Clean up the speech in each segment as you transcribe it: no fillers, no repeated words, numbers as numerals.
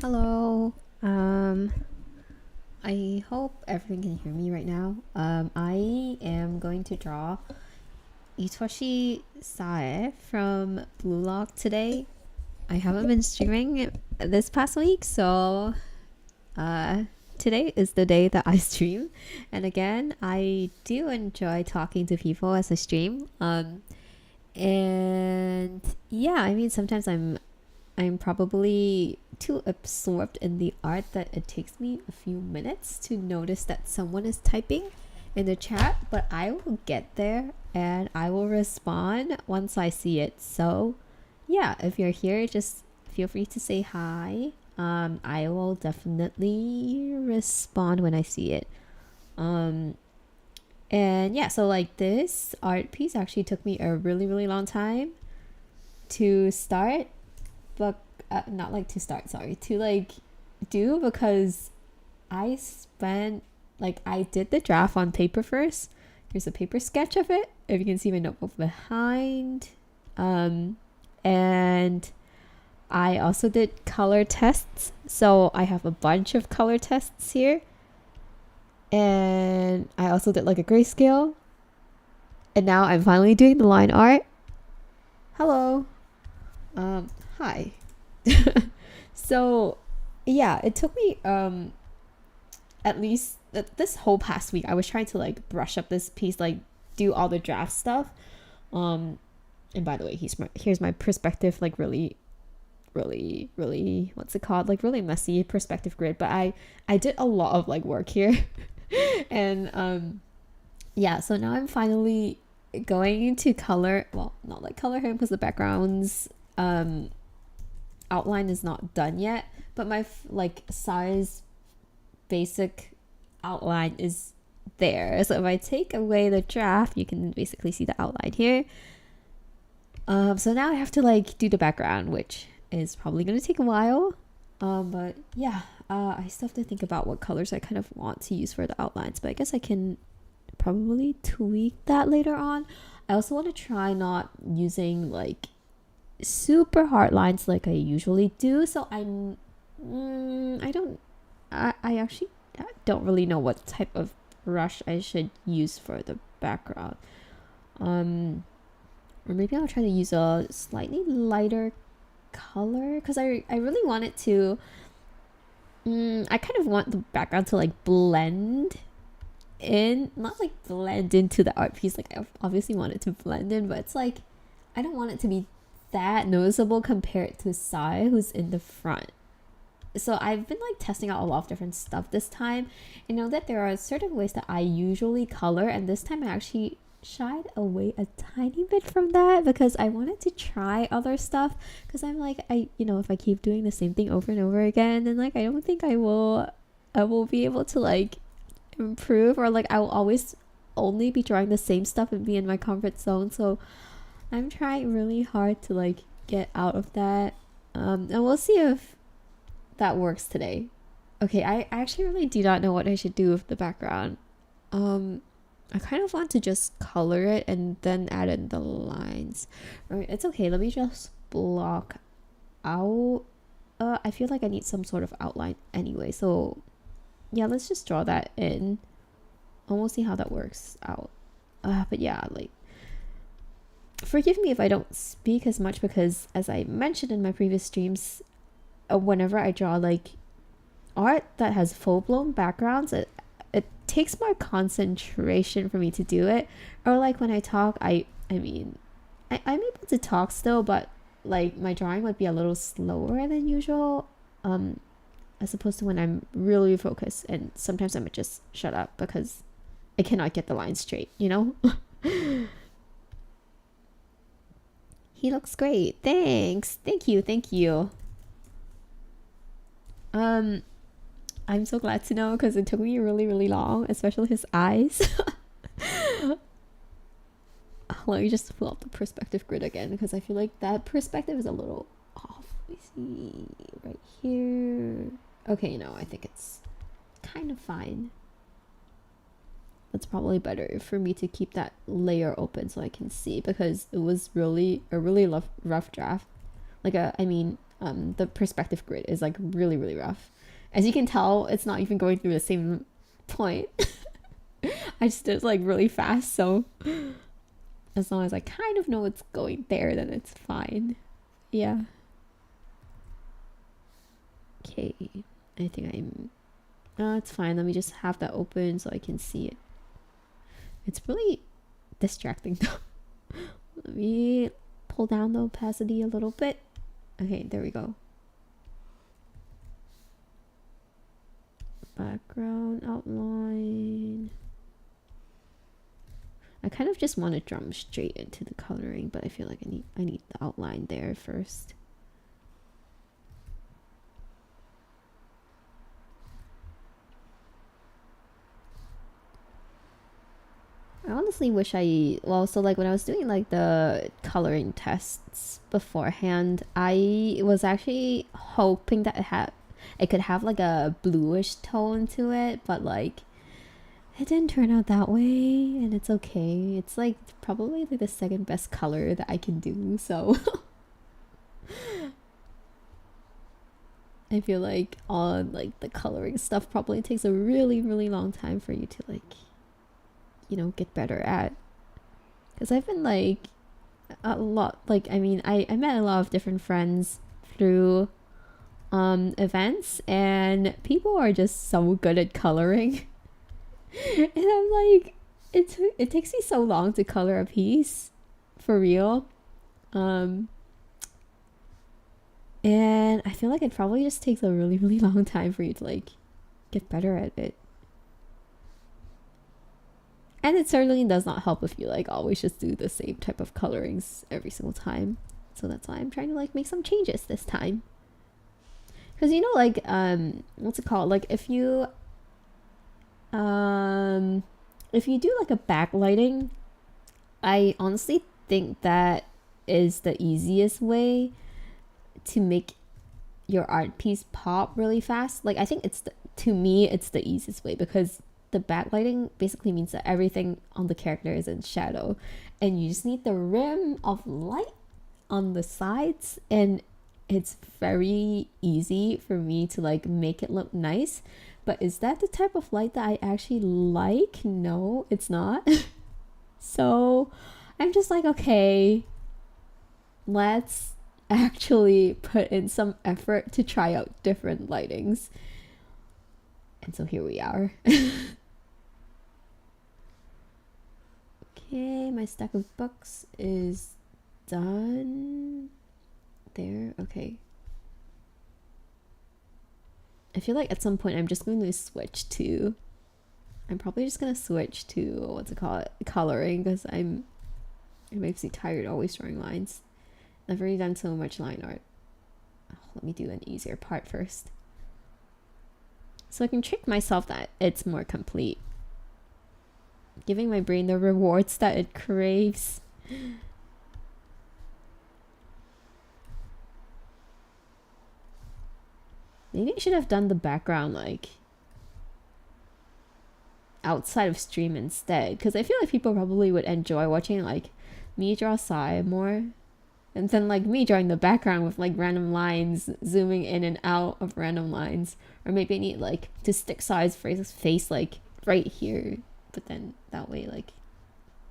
Hello. I hope everyone can hear me right now. I am going to draw Itoshi Sae from Blue Lock today. I haven't been streaming this past week, so today is the day that I stream. And again, I do enjoy talking to people as I stream. And yeah, I mean sometimes I'm probably too absorbed in the art that it takes me a few minutes to notice that someone is typing in the chat, but I will get there and I will respond once I see it. So yeah, if you're here, just feel free to say hi. I will definitely respond when I see it. And yeah, so like this art piece actually took me a really long time to start, but not like to start, sorry, to like do, because I spent I did the draft on paper first. Here's a paper sketch of it, if you can see my notebook behind. And I also did color tests, so I have a bunch of color tests here, and I also did like a grayscale, and now I'm finally doing the line art. Hello. Hi. So yeah, it took me at least this whole past week I was trying to like brush up this piece, like do all the draft stuff. And by the way, here's my perspective, like really what's it called, like really messy perspective grid, but I did a lot of like work here. And yeah, so now I'm finally going into color, well, not like color him because the background's outline is not done yet, but my like size basic outline is there. So if I take away the draft, you can basically see the outline here. So now I have to like do the background, which is probably gonna take a while. But yeah, I still have to think about what colors I kind of want to use for the outlines, but I guess I can probably tweak that later on. I also want to try not using like super hard lines like I usually do, so I actually don't really know what type of brush I should use for the background. Or maybe I'll try to use a slightly lighter color, because I really want it to I kind of want the background to like blend in, not like blend into the art piece. Like I obviously want it to blend in, but it's like I don't want it to be that noticeable compared to Sai, who's in the front. So I've been like testing out a lot of different stuff this time. I know that there are certain ways that I usually color, and this time I actually shied away a tiny bit from that because I wanted to try other stuff, because I'm like, if I keep doing the same thing over and over again, then like I don't think I will be able to like improve, or like I will always only be drawing the same stuff and be in my comfort zone. So I'm trying really hard to like get out of that, and we'll see if that works today. Okay, I actually really do not know what I should do with the background. I kind of want to just color it and then add in the lines. Right, it's okay, let me just block out. I feel like I need some sort of outline anyway, so yeah, let's just draw that in and we'll see how that works out. But yeah, like, forgive me if I don't speak as much, because as I mentioned in my previous streams, whenever I draw like art that has full-blown backgrounds, it takes more concentration for me to do it. Or like when I talk, I'm able to talk still, but like my drawing would be a little slower than usual, as opposed to when I'm really focused, and sometimes I might just shut up because I cannot get the line straight, He looks great. Thanks. Thank you. I'm so glad to know, because it took me really long, especially his eyes. Let me just pull up the perspective grid again, because I feel like that perspective is a little off. Let me see right here. Okay, no, I think it's kind of fine. That's probably better for me to keep that layer open so I can see, because it was really a really rough draft. Like the perspective grid is like really, really rough. As you can tell, it's not even going through the same point. I just did it like really fast, so as long as I kind of know it's going there, then it's fine. Yeah. Okay, I think I'm... it's fine. Let me just have that open so I can see it. It's really distracting though. Let me pull down the opacity a little bit. Okay, there we go. Background outline. I kind of just want to jump straight into the coloring, but I feel like I need the outline there first. I honestly wish so like when I was doing like the coloring tests beforehand, I was actually hoping that it could have like a bluish tone to it, but like it didn't turn out that way, and it's okay. It's like probably like the second best color that I can do, so I feel like on like the coloring stuff probably takes a really, really long time for you to like, you know, get better at. Because I've been like a lot, like I mean I met a lot of different friends through events, and people are just so good at coloring. And I'm like, it takes me so long to color a piece, for real. And I feel like it probably just takes a really, really long time for you to like get better at it. And it certainly does not help if you like always just do the same type of colorings every single time. So that's why I'm trying to like make some changes this time. Because you know, like what's it called? Like if you do like a backlighting, I honestly think that is the easiest way to make your art piece pop really fast. Like I think to me it's the easiest way, because the backlighting basically means that everything on the character is in shadow, and you just need the rim of light on the sides, and it's very easy for me to like make it look nice. But is that the type of light that I actually like? No, it's not. So I'm just like, okay, let's actually put in some effort to try out different lightings. And so here we are. Okay, my stack of books is done. There, okay. I feel like at some point I'm just going to switch to... I'm probably just going to switch to, what's it called? Coloring, because it makes me tired always drawing lines. I've already done so much line art. Oh, let me do an easier part first, so I can trick myself that it's more complete. Giving my brain the rewards that it craves. Maybe I should have done the background like outside of stream instead, because I feel like people probably would enjoy watching like me draw Sae more, and then like me drawing the background with like random lines, zooming in and out of random lines. Or maybe I need like to stick Sae's face like right here, but then that way like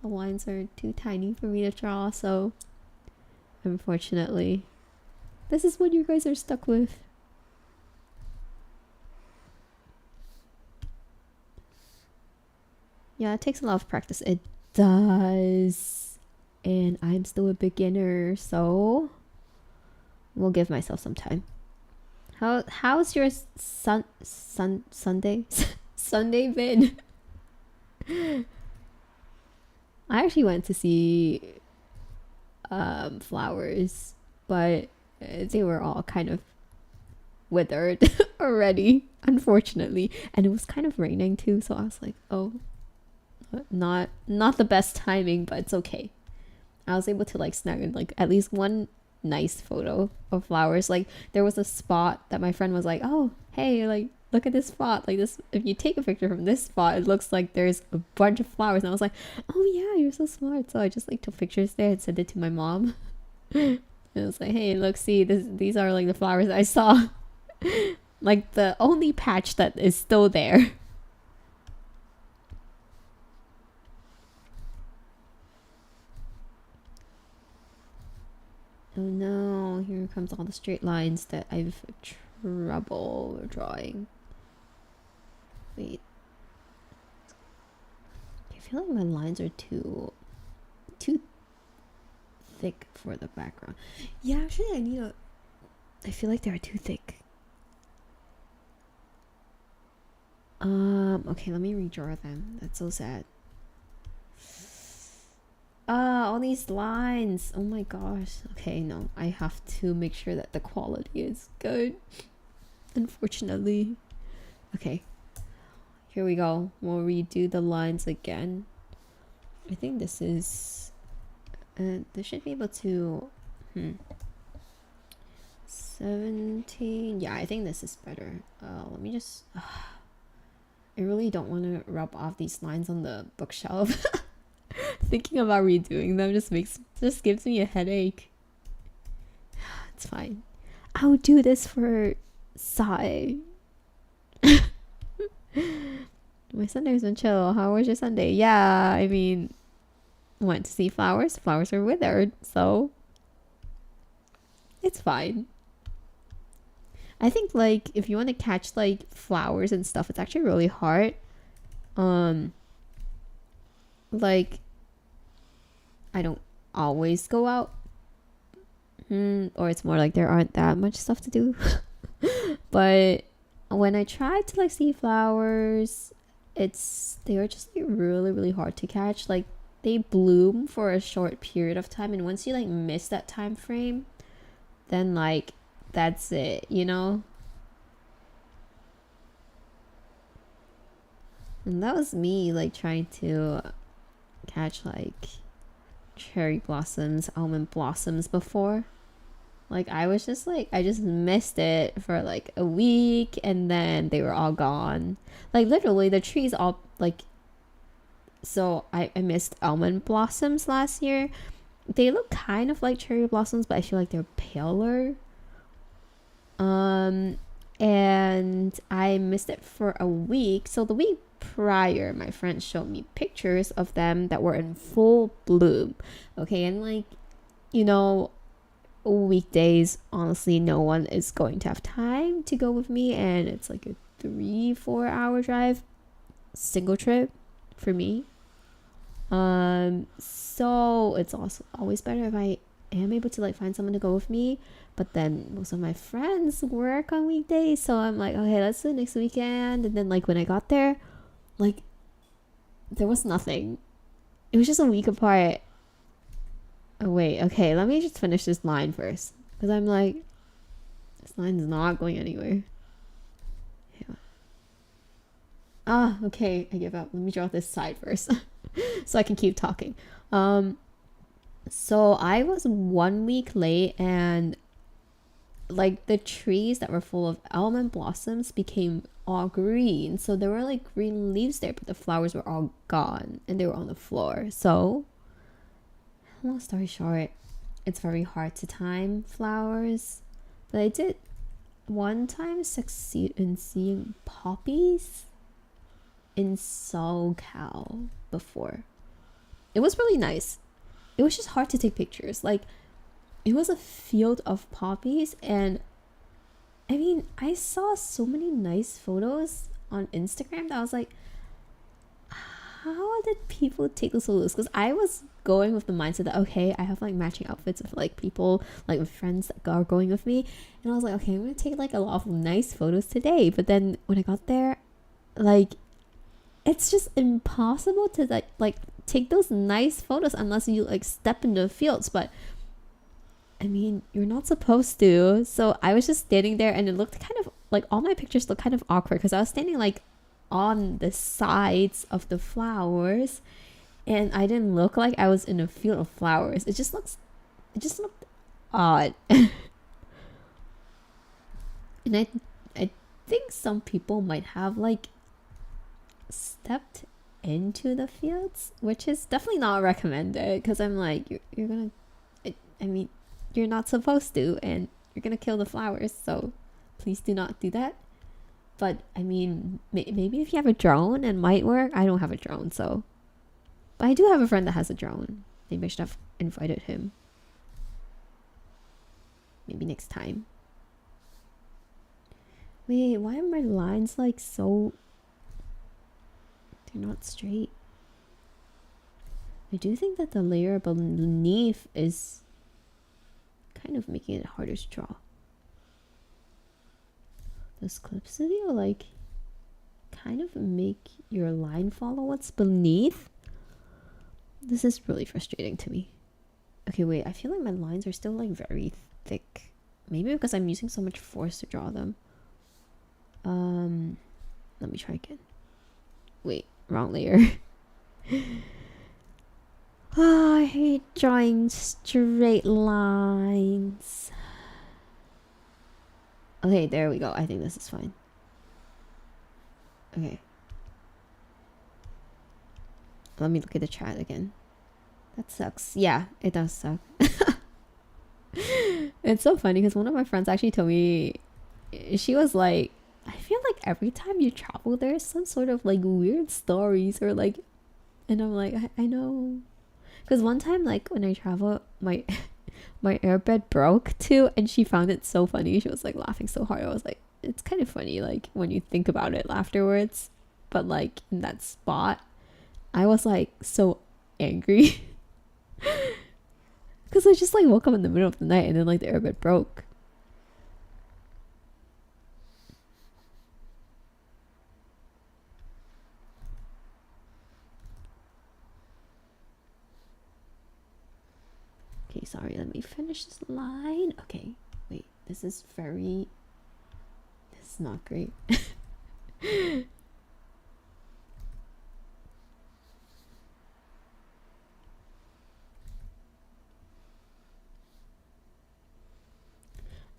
the lines are too tiny for me to draw, so unfortunately this is what you guys are stuck with. Yeah, it takes a lot of practice. It does. And I'm still a beginner, so we'll give myself some time. How's your Sunday Sunday been? I actually went to see flowers, but they were all kind of withered already, unfortunately. And it was kind of raining too, so I was like, oh, not the best timing, but it's okay. I was able to like snag like at least one nice photo of flowers. Like there was a spot that my friend was like, oh hey, like look at this spot, like this, if you take a picture from this spot it looks like there's a bunch of flowers. And I was like, oh yeah, you're so smart. So I just like took pictures there and sent it to my mom. It was like, hey, look, see, these are like the flowers I saw. Like the only patch that is still there. Oh no, here comes all the straight lines that I've trouble drawing. Wait. I feel like my lines are too thick for the background. Yeah, actually I feel like they're too thick. Okay, let me redraw them. That's so sad. All these lines. Oh my gosh. Okay, no. I have to make sure that the quality is good. Unfortunately. Okay. Here we go. We'll redo the lines again. I think this is... this should be able to... 17... Yeah, I think this is better. Let me just... I really don't want to rub off these lines on the bookshelf. Thinking about redoing them just gives me a headache. It's fine. I'll do this for Sae. My Sunday's been chill. How was your Sunday? Yeah, I mean, went to see flowers. Flowers are withered, so it's fine. I think like if you want to catch like flowers and stuff, it's actually really hard. Like I don't always go out, or it's more like there aren't that much stuff to do. But when I try to like see flowers, they are just like really hard to catch. Like they bloom for a short period of time, and once you like miss that time frame, then like that's it, you know. And that was me like trying to catch like cherry blossoms, almond blossoms before. Like I just missed it for like a week, and then they were all gone. Like literally the trees all like, so I missed almond blossoms last year. They look kind of like cherry blossoms, but I feel like they're paler. And I missed it for a week. So the week prior, my friend showed me pictures of them that were in full bloom. Okay, and like, you know, weekdays, honestly, no one is going to have time to go with me, and it's like a 3-4 hour drive, single trip for me. So it's also always better if I am able to like find someone to go with me. But then most of my friends work on weekdays, so I'm like, okay, let's do it next weekend. And then like when I got there, like there was nothing. It was just a week apart. Oh wait, okay, let me just finish this line first, because I'm like, this line is not going anywhere. Yeah. Okay, I give up. Let me draw this side first so I can keep talking. So I was 1 week late, and like the trees that were full of almond blossoms became all green. So there were like green leaves there, but the flowers were all gone and they were on the floor. So long story short, it's very hard to time flowers. But I did one time succeed in seeing poppies in SoCal before. It was really nice. It was just hard to take pictures. Like, it was a field of poppies, and I mean, I saw so many nice photos on Instagram that I was like, how did people take those photos? Because I was going with the mindset that, okay, I have like matching outfits of like people, like with friends that are going with me, and I was like, okay, I'm gonna take like a lot of nice photos today. But then when I got there, like, it's just impossible to like take those nice photos unless you like step into the fields. But I mean, you're not supposed to. So I was just standing there, and it looked kind of like, all my pictures looked kind of awkward because I was standing like on the sides of the flowers, and I didn't look like I was in a field of flowers. It just looked odd. And I think some people might have like stepped into the fields, which is definitely not recommended, because I'm like, you're gonna, I mean, you're not supposed to, and you're gonna kill the flowers, so please do not do that. But I mean, maybe if you have a drone, it might work. I don't have a drone, so. But I do have a friend that has a drone. Maybe I should have invited him. Maybe next time. Wait, why are my lines like so... They're not straight. I do think that the layer beneath is kind of making it harder to draw. Does Clip Studio like kind of make your line follow what's beneath? This is really frustrating to me. Okay, wait, I feel like my lines are still like very thick. Maybe because I'm using so much force to draw them. Let me try again. Wait, wrong layer. Oh, I hate drawing straight lines. Okay, there we go. I think this is fine. Okay. Let me look at the chat again. That sucks. Yeah, it does suck. It's so funny because one of my friends actually told me, she was like, I feel like every time you travel there's some sort of like weird stories or like, and I'm like, I know. Because one time, like when I traveled, my airbed broke too, and she found it so funny. She was like laughing so hard. I was like, it's kind of funny like when you think about it afterwards, but like in that spot I was like so angry because I just like woke up in the middle of the night and then like the airbed broke. Okay, sorry, let me finish this line. Okay, wait, this is not great.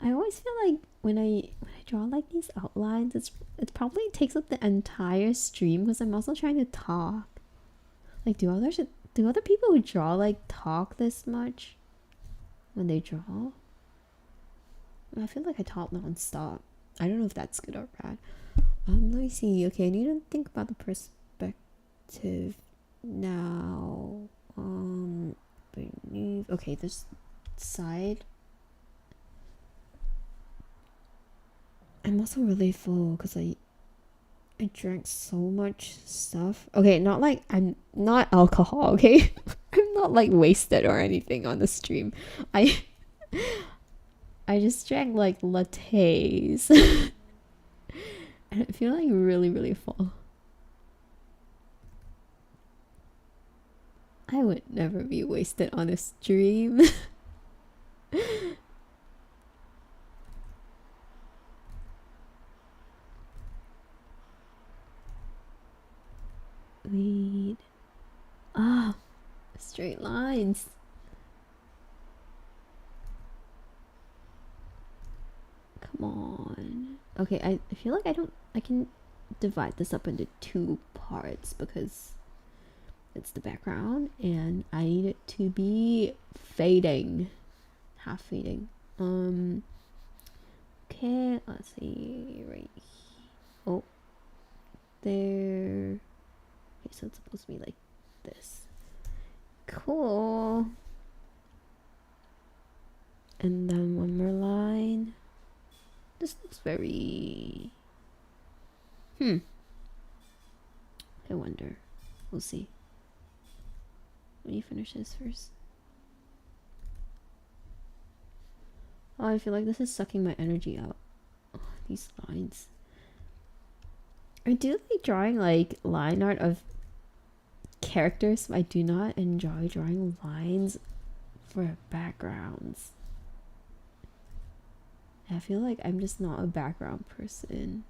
I always feel like when I draw like these outlines, it probably takes up the entire stream because I'm also trying to talk. Like, do other people who draw like talk this much when they draw? I feel like I talk non-stop. I don't know if that's good or bad. Let me see. Okay, I need to think about the perspective now. Beneath. Okay, this side. I'm also really full because I drank so much stuff. Okay, not like I'm not alcohol, okay? I'm not like wasted or anything on the stream. I just drank like lattes. And I feel like really, really full. I would never be wasted on a stream. Wait. Ah, straight lines. Come on. Okay, I feel like I can divide this up into two parts because it's the background and I need it to be fading. Half fading. Okay, let's see, right here. Oh, there. Okay, so it's supposed to be like this. Cool. And then one more line. This looks very... I wonder. We'll see. Let me finish this first. Oh, I feel like this is sucking my energy out. Oh, these lines. I do like drawing like line art of characters, but I do not enjoy drawing lines for backgrounds. I feel like I'm just not a background person.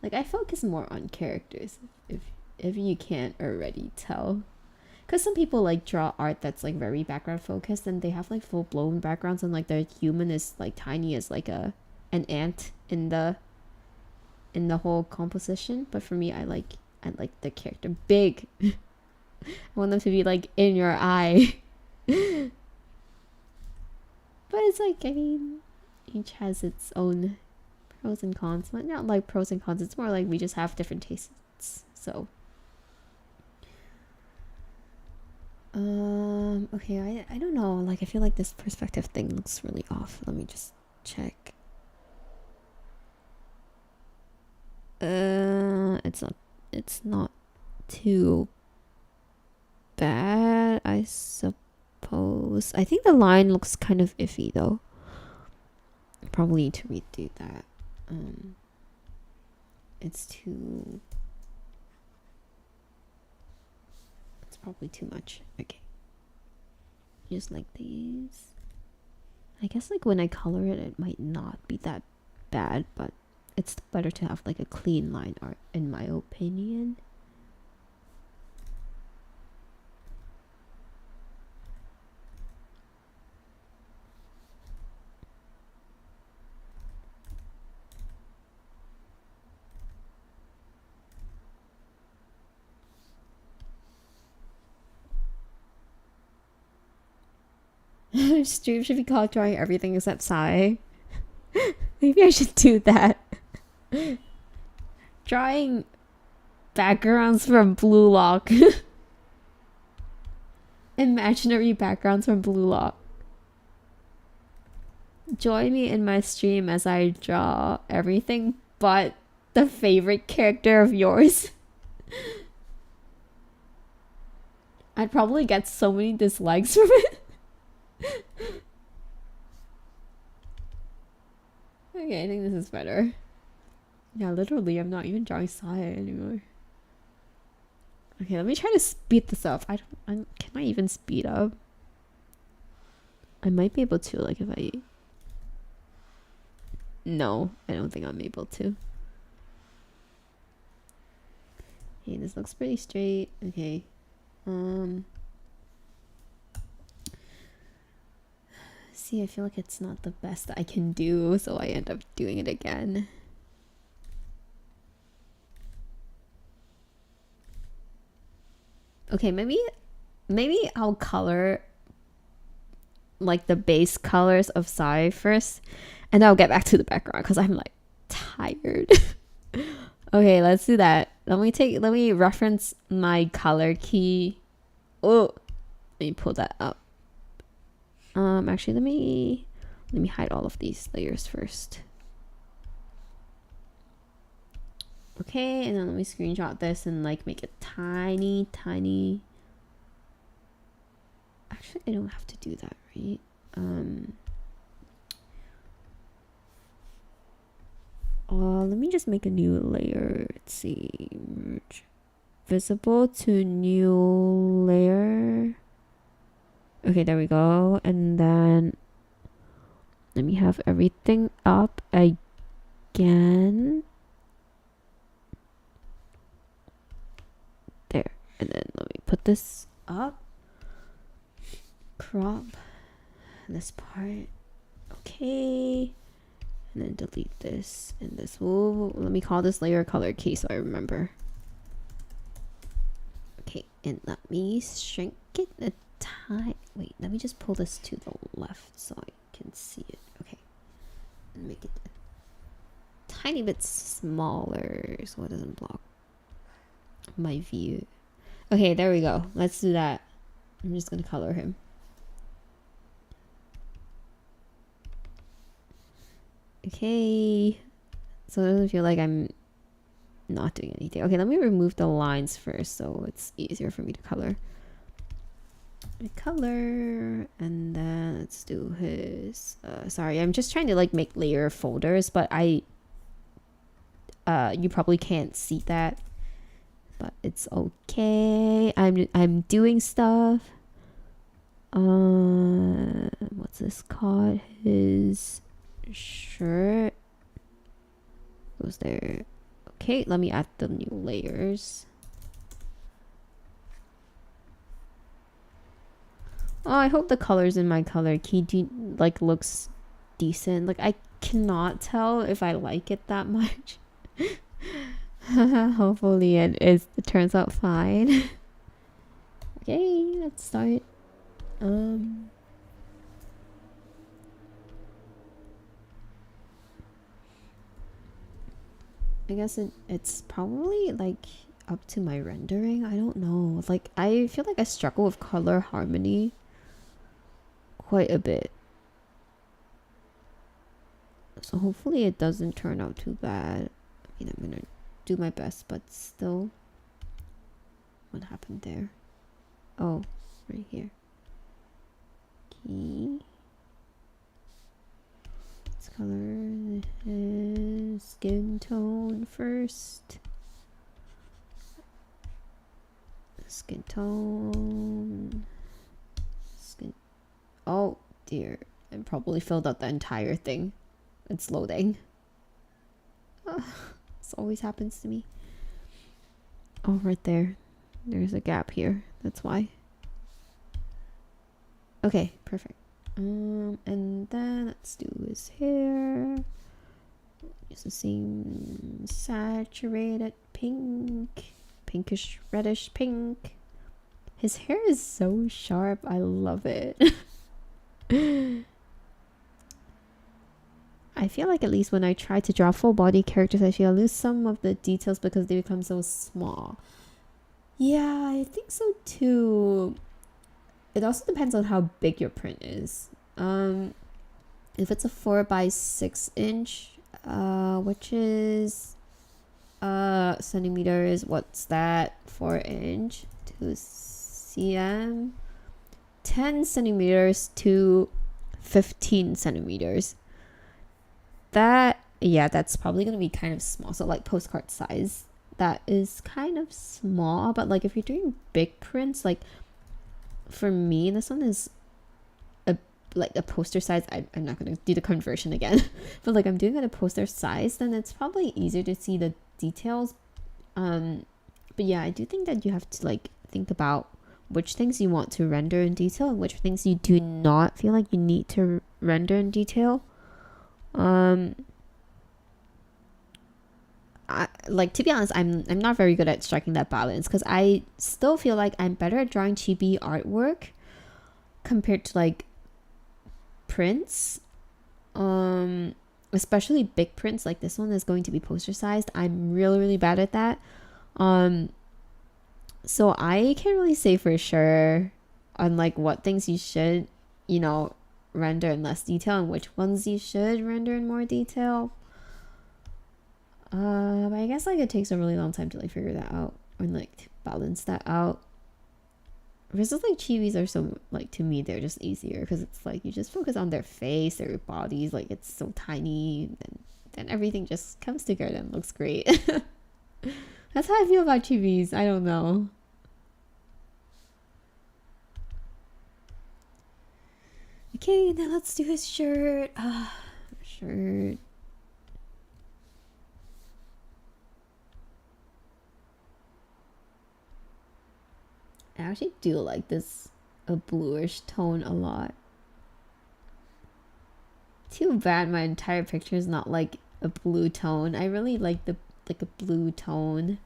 Like I focus more on characters if you can't already tell. Because some people like draw art that's like very background focused and they have like full blown backgrounds and like their human is like tiny as like an ant in the whole composition. But for me, I like the character big. I want them to be like in your eye. But it's like, I mean, each has its own pros and cons. But not like pros and cons, it's more like we just have different tastes. So okay, I don't know, like I feel like this perspective thing looks really off. Let me just check. It's not too bad, I suppose. I think the line looks kind of iffy though. Probably need to redo that. It's probably too much. Okay, just like these. I guess like when I color it, it might not be that bad, but it's better to have like a clean line art in my opinion. Stream should be called drawing everything except Sae. Maybe I should do that. Drawing backgrounds from Blue Lock. Imaginary backgrounds from Blue Lock. Join me in my stream as I draw everything but the favorite character of yours. I'd probably get so many dislikes from it. Okay, I think this is better. Yeah, literally, I'm not even drawing Sae anymore. Okay, let me try to speed this up. Can I even speed up? I might be able to, like if I... No, I don't think I'm able to. Okay, this looks pretty straight. Okay. See, I feel like it's not the best I can do, so I end up doing it again. Okay, maybe I'll color like the base colors of Sae first, and I'll get back to the background because I'm like tired. Okay, let's do that. Let me reference my color key. Oh, let me pull that up. Actually, let me hide all of these layers first. Okay, and then let me screenshot this and like make it tiny. Actually, I don't have to do that, right? Let me just make a new layer. Let's see, merge visible to new layer. Okay, there we go. And then let me have everything up again. There. And then let me put this up. Crop this part. Okay. And then delete this and this. Ooh, let me call this layer color key so I remember. Okay, and let me shrink it a tiny. Wait, let me just pull this to the left so I can see it. Okay, and make it a tiny bit smaller so it doesn't block my view. Okay, there we go. Let's do that. I'm just gonna color him. Okay, so it doesn't feel like I'm not doing anything. Okay, let me remove the lines first so it's easier for me to color. Color, and then let's do his sorry, I'm just trying to like make layer folders, but you probably can't see that, but it's okay. I'm doing stuff. What's this called? His shirt goes there. Okay, let me add the new layers. Oh, I hope the colors in my color key like looks decent. Like I cannot tell if I like it that much. Hopefully it turns out fine. Okay, let's start. I guess it's probably like up to my rendering. I don't know. Like, I feel like I struggle with color harmony quite a bit. So hopefully it doesn't turn out too bad. I mean, I'm gonna do my best, but still. What happened there? Oh, right here. Key. Let's color his skin tone first. Skin tone. Skin. Oh dear. I probably filled out the entire thing. It's loading. This always happens to me. Oh, right there. There's a gap here. That's why. Okay, perfect. And then let's do his hair. Use the same saturated pink. Pinkish, reddish pink. His hair is so sharp. I love it. I feel like at least when I try to draw full body characters, I feel I lose some of the details because they become so small. Yeah, I think so too. It also depends on how big your print is. If it's a 4x6 which is centimeters, what's that? 4" to cm, 10 centimeters to 15 centimeters. That's probably gonna be kind of small. So like postcard size, that is kind of small. But like if you're doing big prints, like for me, this one is a poster size. I'm not gonna do the conversion again, but like I'm doing it a poster size, then it's probably easier to see the details. But yeah, I do think that you have to like think about which things you want to render in detail and which things you do not feel like you need to render in detail. Like to be honest, I'm not very good at striking that balance because I still feel like I'm better at drawing chibi artwork compared to like prints, especially big prints. Like this one is going to be poster sized. I'm really bad at that. So I can't really say for sure on like what things you should, render in less detail and which ones you should render in more detail. But I guess like it takes a really long time to like figure that out and like to balance that out. Versus like chibis are so like, to me they're just easier because it's like you just focus on their face, their bodies, like it's so tiny, and then everything just comes together and looks great. That's how I feel about chibis. I don't know. Okay, now let's do his shirt. Shirt. I actually do like this a bluish tone a lot. Too bad my entire picture is not like a blue tone. I really like a blue tone.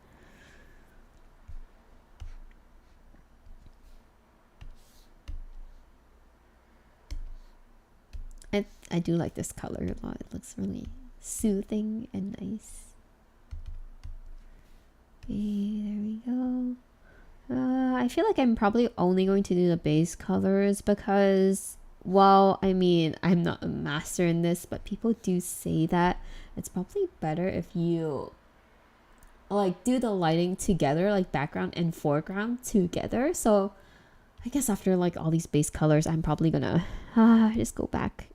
I do like this color a lot. It looks really soothing and nice. Okay, there we go. I feel like I'm probably only going to do the base colors because, well, I mean, I'm not a master in this, but people do say that it's probably better if you like do the lighting together, like background and foreground together. So I guess after like all these base colors, I'm probably gonna just go back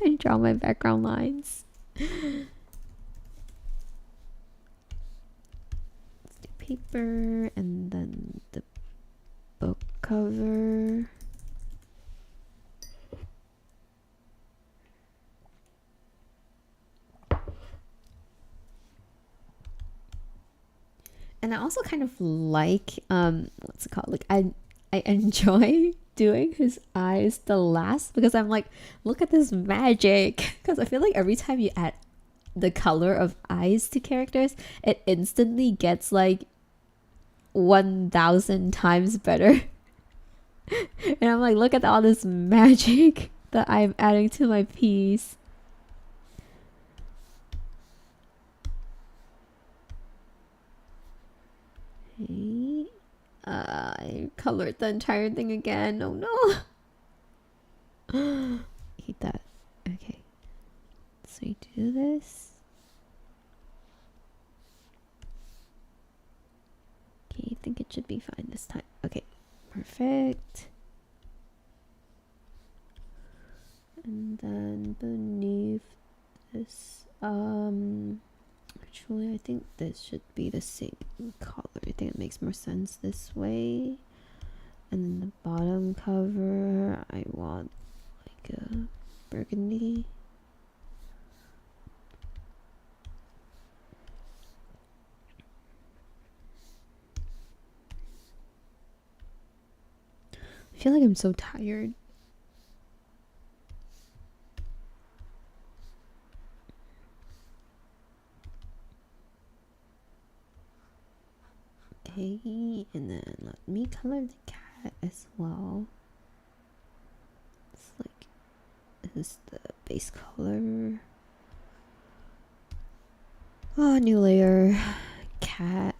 and draw my background lines. Paper and then the book cover. And I also kind of like what's it called? Like I enjoy doing his eyes the last because I'm like, look at this magic. Because I feel like every time you add the color of eyes to characters, it instantly gets like 1,000 times better. And I'm like, look at all this magic that I'm adding to my piece. I colored the entire thing again. Oh no. I hate that. Okay. So you do this. Okay, I think it should be fine this time. Okay, perfect. And then beneath this, actually I think this should be the same color. I think it makes more sense this way. And then the bottom cover, I want like a burgundy. I feel like I'm so tired. Okay, and then let me color the cat as well. It's like, this is the base color. Oh, new layer, cat.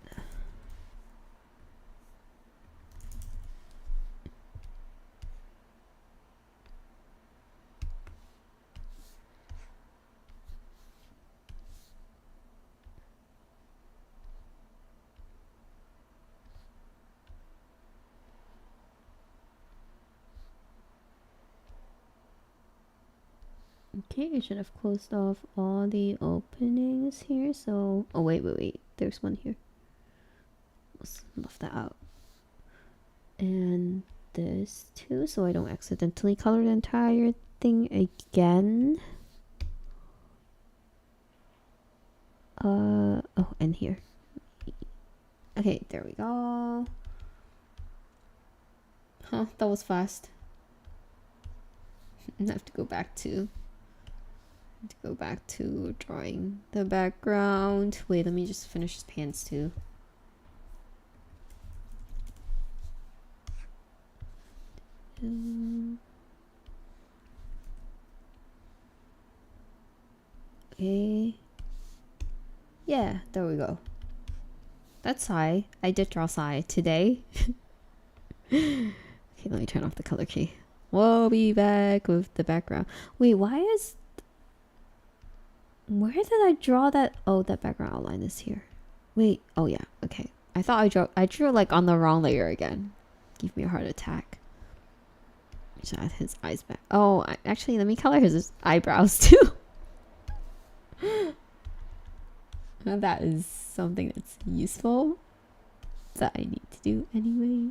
Okay, I should have closed off all the openings here. So, oh wait, there's one here. Let's left that out. And this too, so I don't accidentally color the entire thing again. Oh, and here. Okay, there we go. Huh, that was fast. I have to go back to drawing the background. Wait, let me just finish his pants too. Okay. Yeah, there we go. That's Sae. I did draw Sae today. Okay, let me turn off the color key. We'll be back with the background. Wait, where did I draw that? Oh, that background outline is here. Wait, oh yeah, okay. I thought I drew like on the wrong layer again. Give me a heart attack. Just add his eyes back. Oh, actually, let me color his eyebrows too. That is something that's useful that I need to do anyway.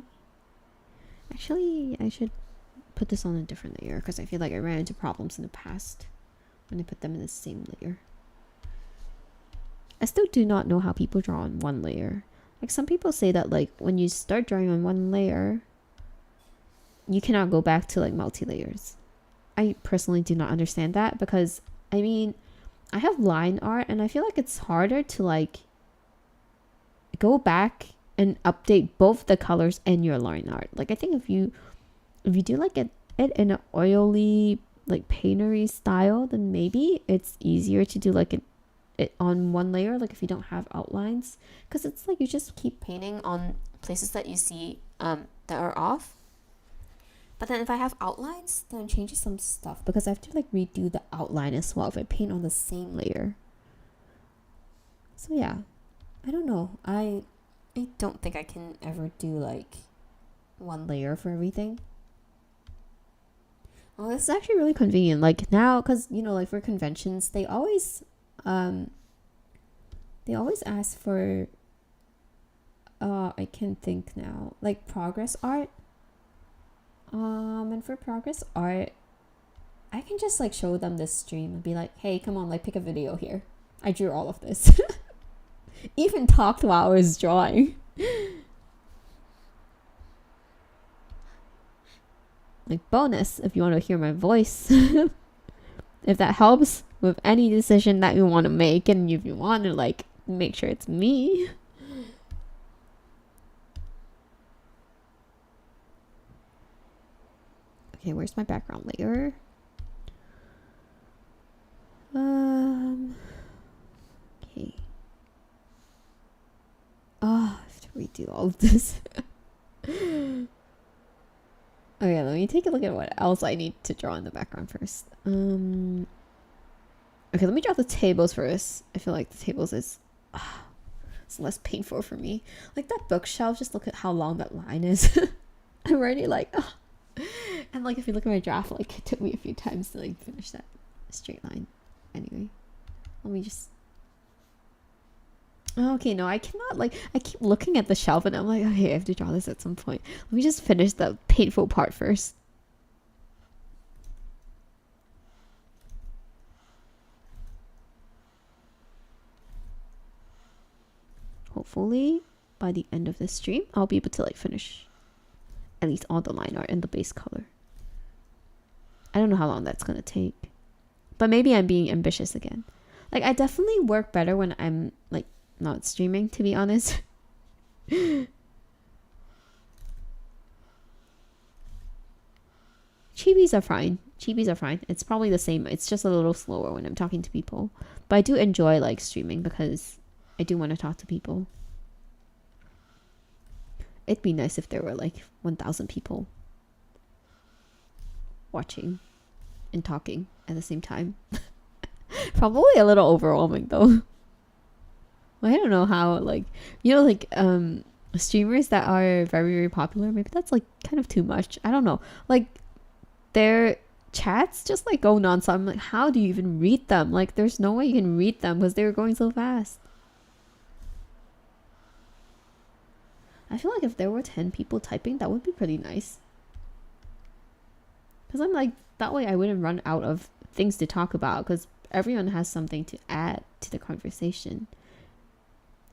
Actually, I should put this on a different layer because I feel like I ran into problems in the past when I put them in the same layer. I still do not know how people draw on one layer. Like some people say that like when you start drawing on one layer, you cannot go back to like multi-layers. I personally do not understand that because I mean, I have line art and I feel like it's harder to like go back and update both the colors and your line art. Like I think if you do like it in an oily like paintery style, then maybe it's easier to do like it on one layer, like if you don't have outlines, because it's like you just keep painting on places that you see that are off. But then if I have outlines, then it changes some stuff because I have to like redo the outline as well if I paint on the same layer. So yeah, I don't know. I don't think I can ever do like one layer for everything. Well, this is actually really convenient. Like now, because you know, like for conventions, they always ask for I can think now, like progress art. And for progress art, I can just like show them this stream and be like, hey, come on, like pick a video here. I drew all of this. Even talked while I was drawing. Like bonus if you want to hear my voice. If that helps with any decision that you want to make, and if you want to like make sure it's me. Okay, where's my background layer? Okay. Oh, I have to redo all of this. take a look at what else I need to draw in the background first. Okay, let me draw the tables first. I feel like the tables is it's less painful for me. Like that bookshelf, just look at how long that line is. I'm already like, and like if you look at my draft, like it took me a few times to like finish that straight line. Anyway, let me just. Okay, no, I cannot. Like, I keep looking at the shelf and I'm like, okay, I have to draw this at some point. Let me just finish the painful part first. Hopefully, by the end of this stream, I'll be able to like finish at least all the line art and the base color. I don't know how long that's gonna take, but maybe I'm being ambitious again. Like, I definitely work better when I'm like not streaming, to be honest. Chibis are fine. Chibis are fine. It's probably the same. It's just a little slower when I'm talking to people. But I do enjoy like streaming because I do want to talk to people. It'd be nice if there were like 1,000 people watching and talking at the same time. Probably a little overwhelming though. I don't know how, like, you know, like streamers that are very, very popular, maybe that's like kind of too much. I don't know. Like their chats just like go nonstop. I'm like, how do you even read them? Like there's no way you can read them because they were going so fast. I feel like if there were 10 people typing, that would be pretty nice. Because I'm like, that way I wouldn't run out of things to talk about because everyone has something to add to the conversation.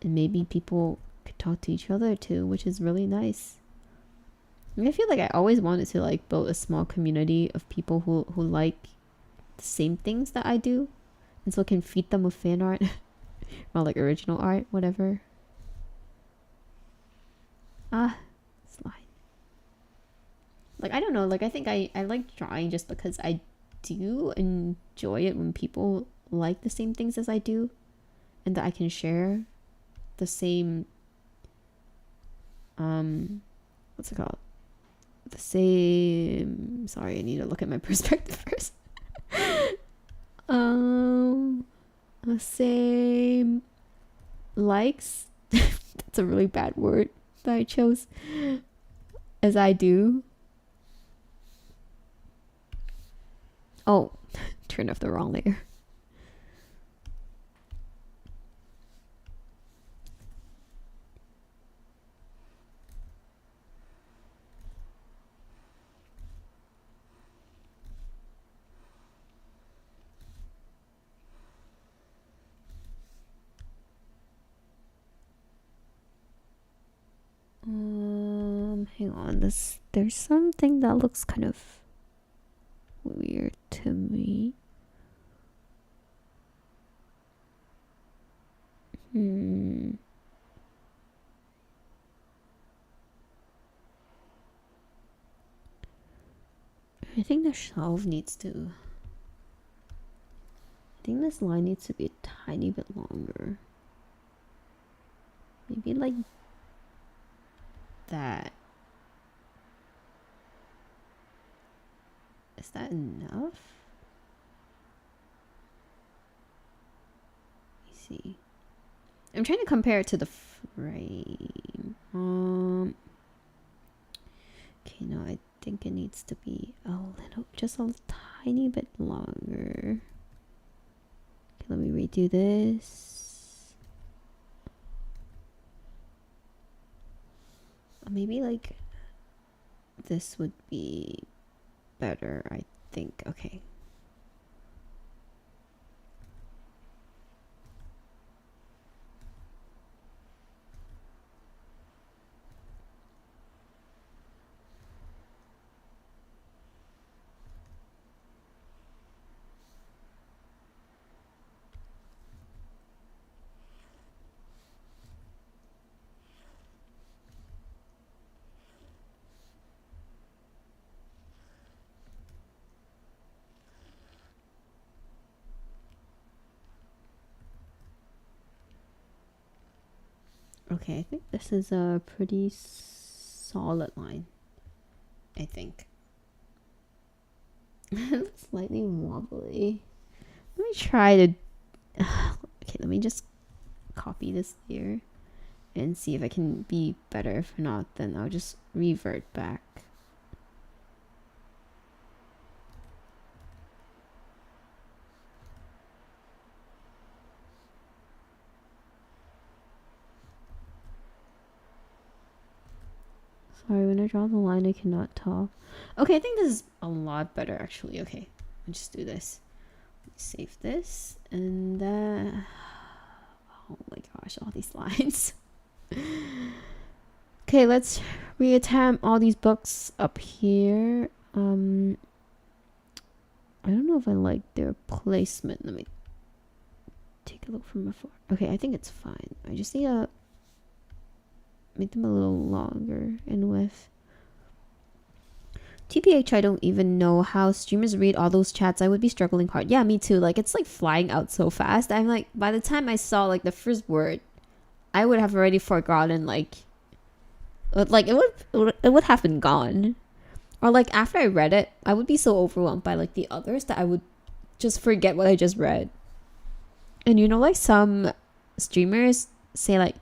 And maybe people could talk to each other too, which is really nice. And I feel like I always wanted to like build a small community of people who like the same things that I do. And so I can feed them with fan art or like original art, whatever. Slide. Like, I don't know, like I think I like drawing just because I do enjoy it when people like the same things as I do and that I can share the same what's it called? The same, sorry, I need to look at my perspective first. The same likes. That's a really bad word that I chose. As I do. Oh, turned off the wrong layer. Hang on, there's something that looks kind of weird to me. I think the shelf needs to, I think this line needs to be a tiny bit longer. Maybe like that. Is that enough? Let me see. I'm trying to compare it to the frame. Okay, no, I think it needs to be a little, just a tiny bit longer. Okay, let me redo this. Maybe like this would be better, I think. Okay. Okay, I think this is a pretty solid line. I think. Slightly wobbly. Let me try to okay, let me just copy this here and see if I can be better. If not, then I'll just revert back. Sorry, when I draw the line, I cannot talk. Okay, I think this is a lot better, actually. Okay, let's just do this. Save this, and oh my gosh, all these lines. Okay, let's reattempt all these books up here. I don't know if I like their placement. Let me take a look from afar. Okay, I think it's fine. I just need to make them a little longer in width. TPH, I don't even know how streamers read all those chats. I would be struggling hard. Yeah, me too. Like, it's like flying out so fast. I'm like, by the time I saw like the first word, I would have already forgotten like it would have been gone. Or like after I read it, I would be so overwhelmed by like the others that I would just forget what I just read. And you know, like some streamers say like,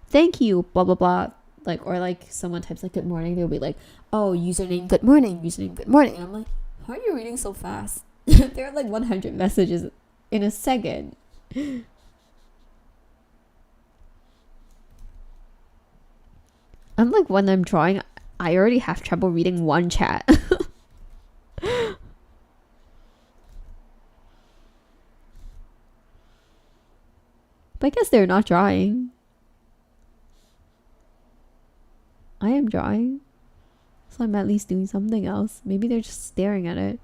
thank you, blah blah blah, like, or like someone types like good morning, they'll be like, oh, username good morning, username good morning, and I'm like, how are you reading so fast? There are like 100 messages in a second. Unlike when I'm drawing, I already have trouble reading one chat. But I guess they're not drawing. I am drawing. So I'm at least doing something else. Maybe they're just staring at it.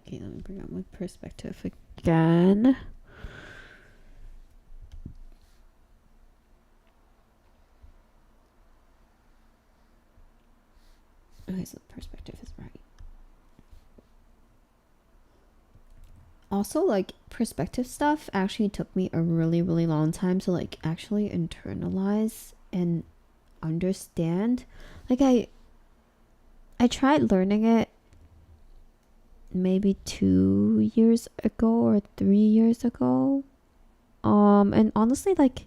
Okay, let me bring out my perspective again. Okay, so perspective is right. Also, like, perspective stuff actually took me a really, really long time to like actually internalize and understand. Like, I tried learning it maybe 2 years ago or 3 years ago. And honestly, like,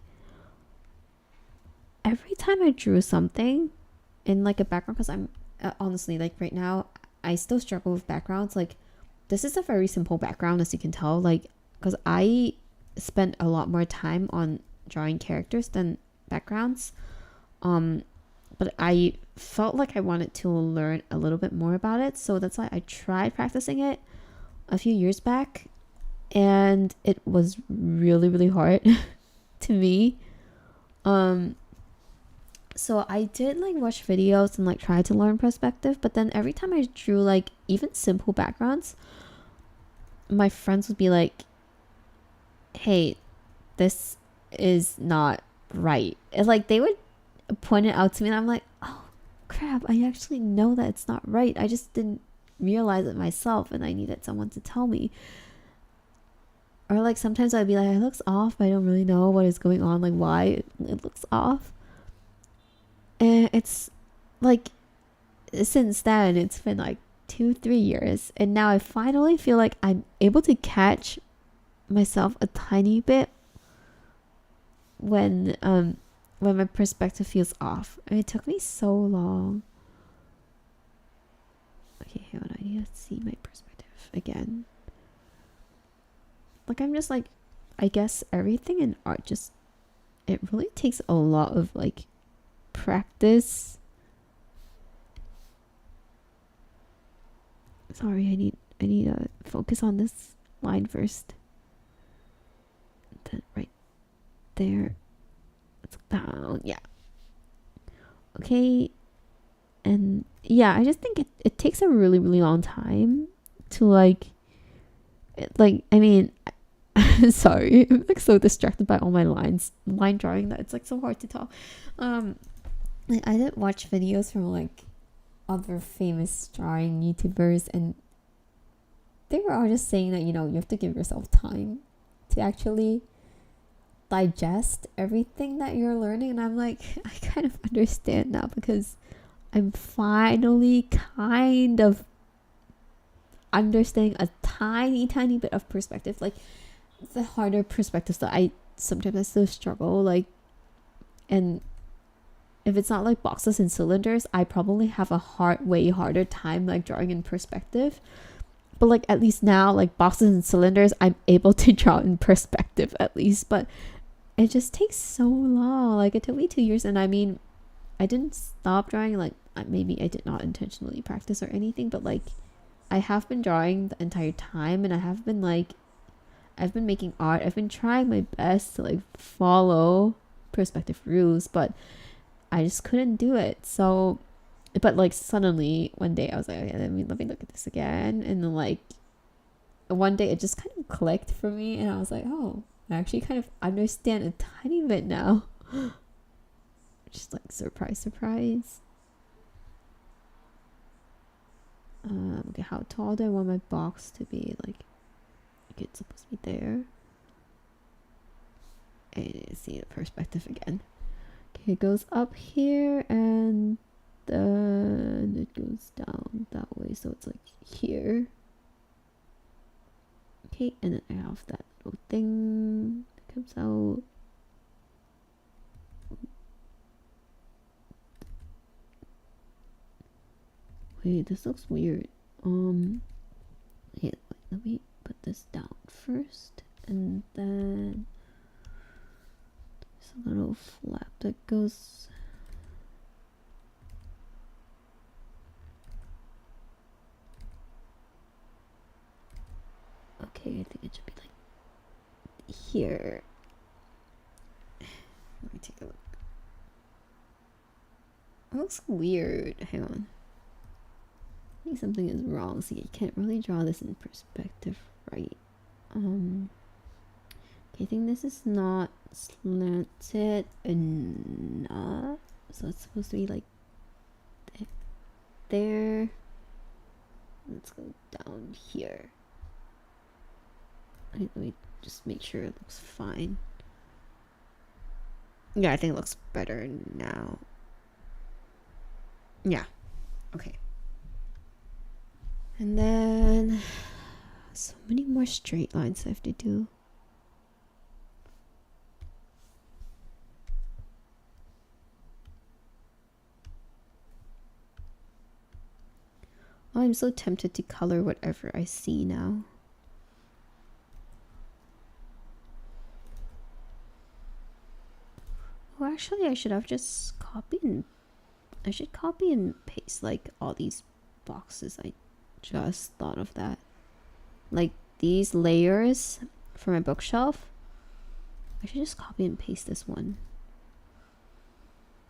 every time I drew something in like a background, because I'm honestly, like, right now I still struggle with backgrounds. Like, this is a very simple background, as you can tell, like, because I spent a lot more time on drawing characters than backgrounds. But I felt like I wanted to learn a little bit more about it, so that's why I tried practicing it a few years back, and it was really, really hard to me. So I did like watch videos and like try to learn perspective, but then every time I drew like even simple backgrounds, my friends would be like, hey, this is not right. And like they would point it out to me, and I'm like, oh crap, I actually know that it's not right. I just didn't realize it myself, and I needed someone to tell me. Or like sometimes I'd be like, it looks off, but I don't really know what is going on, like why it looks off. And it's like, since then it's been like 2-3 years, and now I finally feel like I'm able to catch myself a tiny bit when my perspective feels off. And it took me so long. Okay, hang on, I need to see my perspective again. Like, I'm just like, I guess everything in art just, it really takes a lot of like practice. Sorry, I need to focus on this line first. Then right there, let's down. Yeah. Okay. And yeah, I just think it takes a really, really long time to like I mean, sorry, I'm like so distracted by all my line drawing, that it's like so hard to tell. Like, I did watch videos from like other famous drawing YouTubers, and they were all just saying that, you know, you have to give yourself time to actually digest everything that you're learning. And I'm like, I kind of understand now, because I'm finally kind of understanding a tiny bit of perspective, like the harder perspectives that I still struggle, like, and if it's not like boxes and cylinders, I probably have a way harder time like drawing in perspective. But like at least now, like boxes and cylinders, I'm able to draw in perspective at least. But it just takes so long. Like it took me 2 years, and I mean, I didn't stop drawing. Like maybe I did not intentionally practice or anything, but like I have been drawing the entire time, and I've been making art. I've been trying my best to like follow perspective rules, but I just couldn't do it. So, but like suddenly one day I was like, okay, let me look at this again, and then like one day it just kind of clicked for me, and I was like, oh, I actually kind of understand a tiny bit now. Just like surprise. Okay, how tall do I want my box to be? Like, it's supposed to be there. And see the perspective again. Okay, it goes up here, and then it goes down that way, so it's like here. Okay, and then I have that little thing that comes out. Wait, this looks weird. Okay, let me put this down first, and then there's a little flap that goes. Okay, I think it should be like here. Let me take a look. It looks weird. Hang on. I think something is wrong. See, I can't really draw this in perspective, right? Okay, I think this is not slanted enough. So it's supposed to be like there. Let's go down here. Let me just make sure it looks fine. Yeah, I think it looks better now. Yeah. Okay. And then so many more straight lines I have to do. Oh, I'm so tempted to color whatever I see now. Oh, actually, I should have just I should copy and paste like all these boxes. I just thought of that. Like these layers for my bookshelf. I should just copy and paste this one.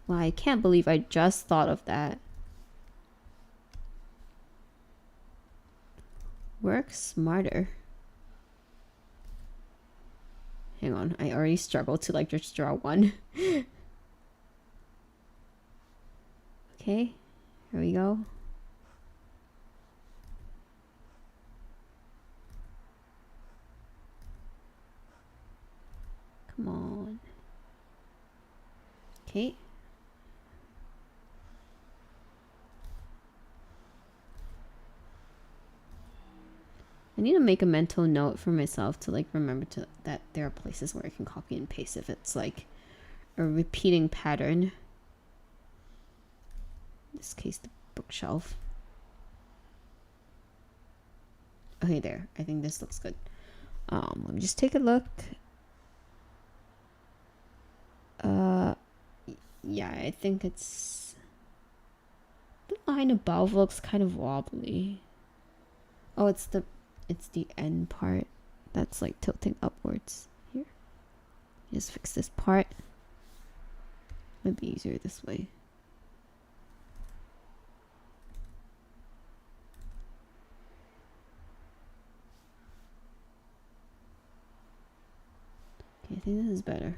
Wow, I can't believe I just thought of that. Work smarter. Hang on, I already struggled to like just draw one. Okay, here we go. Come on. Okay. I need to make a mental note for myself to like remember that there are places where I can copy and paste if it's like a repeating pattern. In this case, the bookshelf. Okay, there. I think this looks good. Let me just take a look. Yeah, I think it's the line above looks kind of wobbly. Oh, it's the end part that's like tilting upwards here. Just fix this part. Might be easier this way. Okay, I think this is better.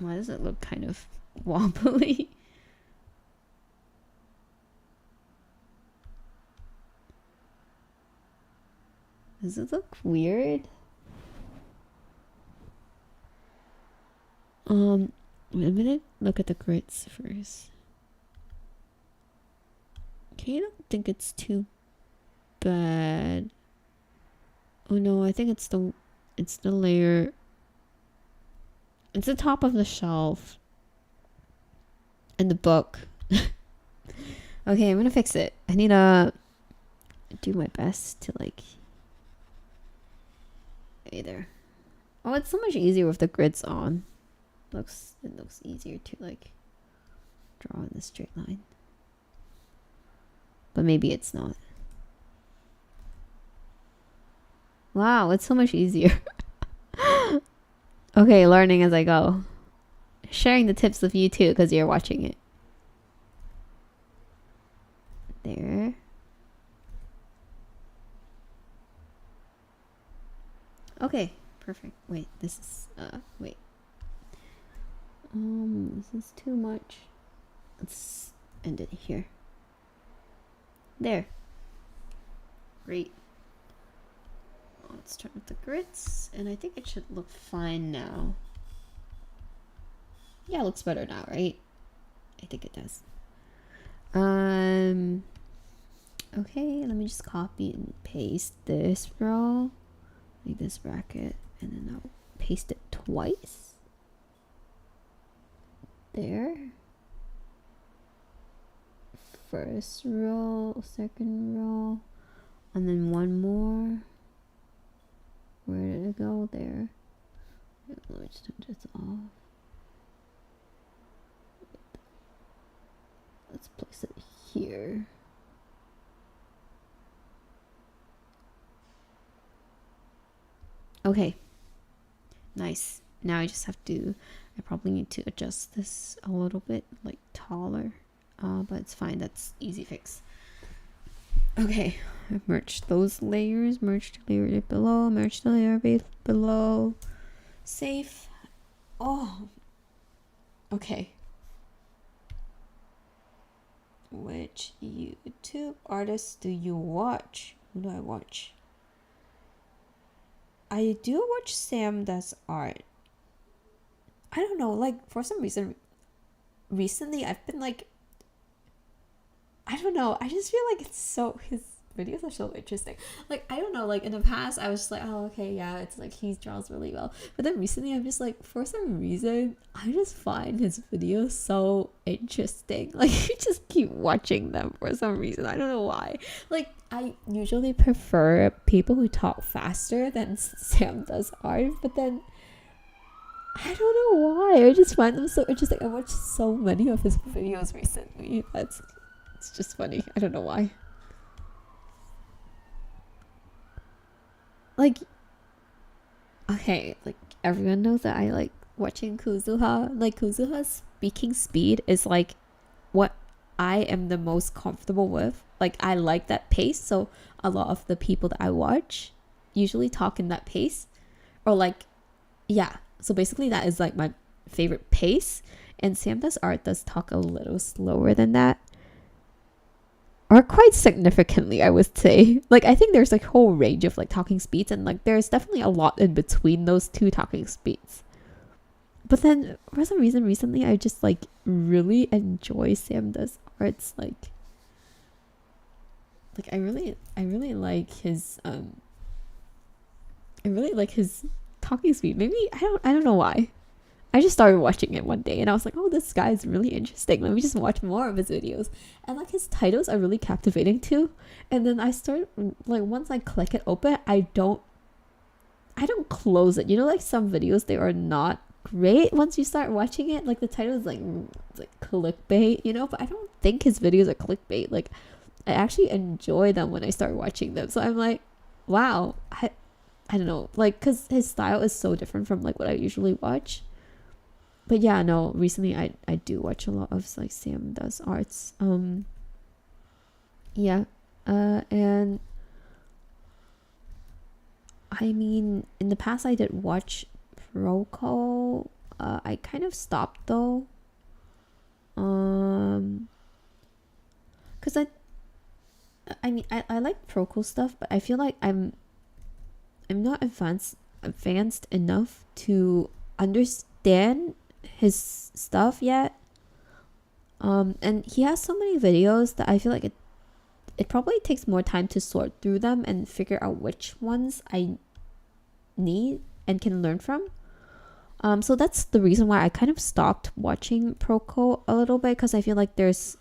Why does it look kind of wobbly? Does it look weird? Wait a minute. Look at the grits first. Okay, I don't think it's too bad. Oh no, I think it's the layer. It's the top of the shelf. And the book. Okay, I'm gonna fix it. I need to do my best to like either. Oh, it's so much easier with the grids on. It looks easier to like draw in the straight line. But maybe it's not. Wow, it's so much easier. Okay, learning as I go. Sharing the tips with you too, because you're watching it. There. Okay, perfect. Wait, this is wait. This is too much. Let's end it here. There. Great. Let's turn up the grits, and I think it should look fine now. Yeah, it looks better now, right? I think it does. Okay, let me just copy and paste this row, like this bracket, and then I'll paste it twice. There. First row, second row, and then one more. Where did it go? There. Let me just turn this off. Let's place it here. Okay. Nice. Now I just have to, I probably need to adjust this a little bit, like taller. But it's fine. That's easy fix. Okay, I've merged those layers, merged the layer below, merged the layer below. Save. Oh. Okay. Which YouTube artists do you watch? Who do I watch? I do watch Sam Does Art. I don't know, like for some reason recently I've been like, I don't know, I just feel like it's so, his videos are so interesting. Like, I don't know, like in the past I was just like, oh okay, yeah, it's like he draws really well. But then recently I'm just like, for some reason, I just find his videos so interesting. Like, I just keep watching them for some reason. I don't know why. Like, I usually prefer people who talk faster than Sam Does Art, but then I don't know why. I just find them so interesting. I watched so many of his videos recently. It's just funny. I don't know why. Like, okay, like everyone knows that I like watching Kuzuha. Like, Kuzuha's speaking speed is like what I am the most comfortable with. Like, I like that pace, so a lot of the people that I watch usually talk in that pace. Or like, yeah, so basically that is like my favorite pace. And Sam Does Art does talk a little slower than that. Or quite significantly, I would say. Like, I think there's a whole range of like talking speeds, and like there's definitely a lot in between those two talking speeds. But then for some reason recently I just like really enjoy Sam Does Art's like I really like his I really like his talking speed. Maybe I don't know why. I just started watching it one day and I was like, oh, this guy is really interesting. Let me just watch more of his videos. And like his titles are really captivating too. And then I start like, once I click it open, I don't close it. You know, like some videos, they are not great once you start watching it. Like the title is like clickbait, you know, but I don't think his videos are clickbait. Like I actually enjoy them when I start watching them. So I'm like, wow, I don't know, like, because his style is so different from like what I usually watch. But yeah, no, recently I do watch a lot of like Sam Does Arts. Yeah. And I mean, in the past I did watch Proko. I kind of stopped though. Because I mean I like Proco stuff, but I feel like I'm not advanced enough to understand his stuff yet. And he has so many videos that I feel like it probably takes more time to sort through them and figure out which ones I need and can learn from. So that's the reason why I kind of stopped watching Proco a little bit, because I feel like let's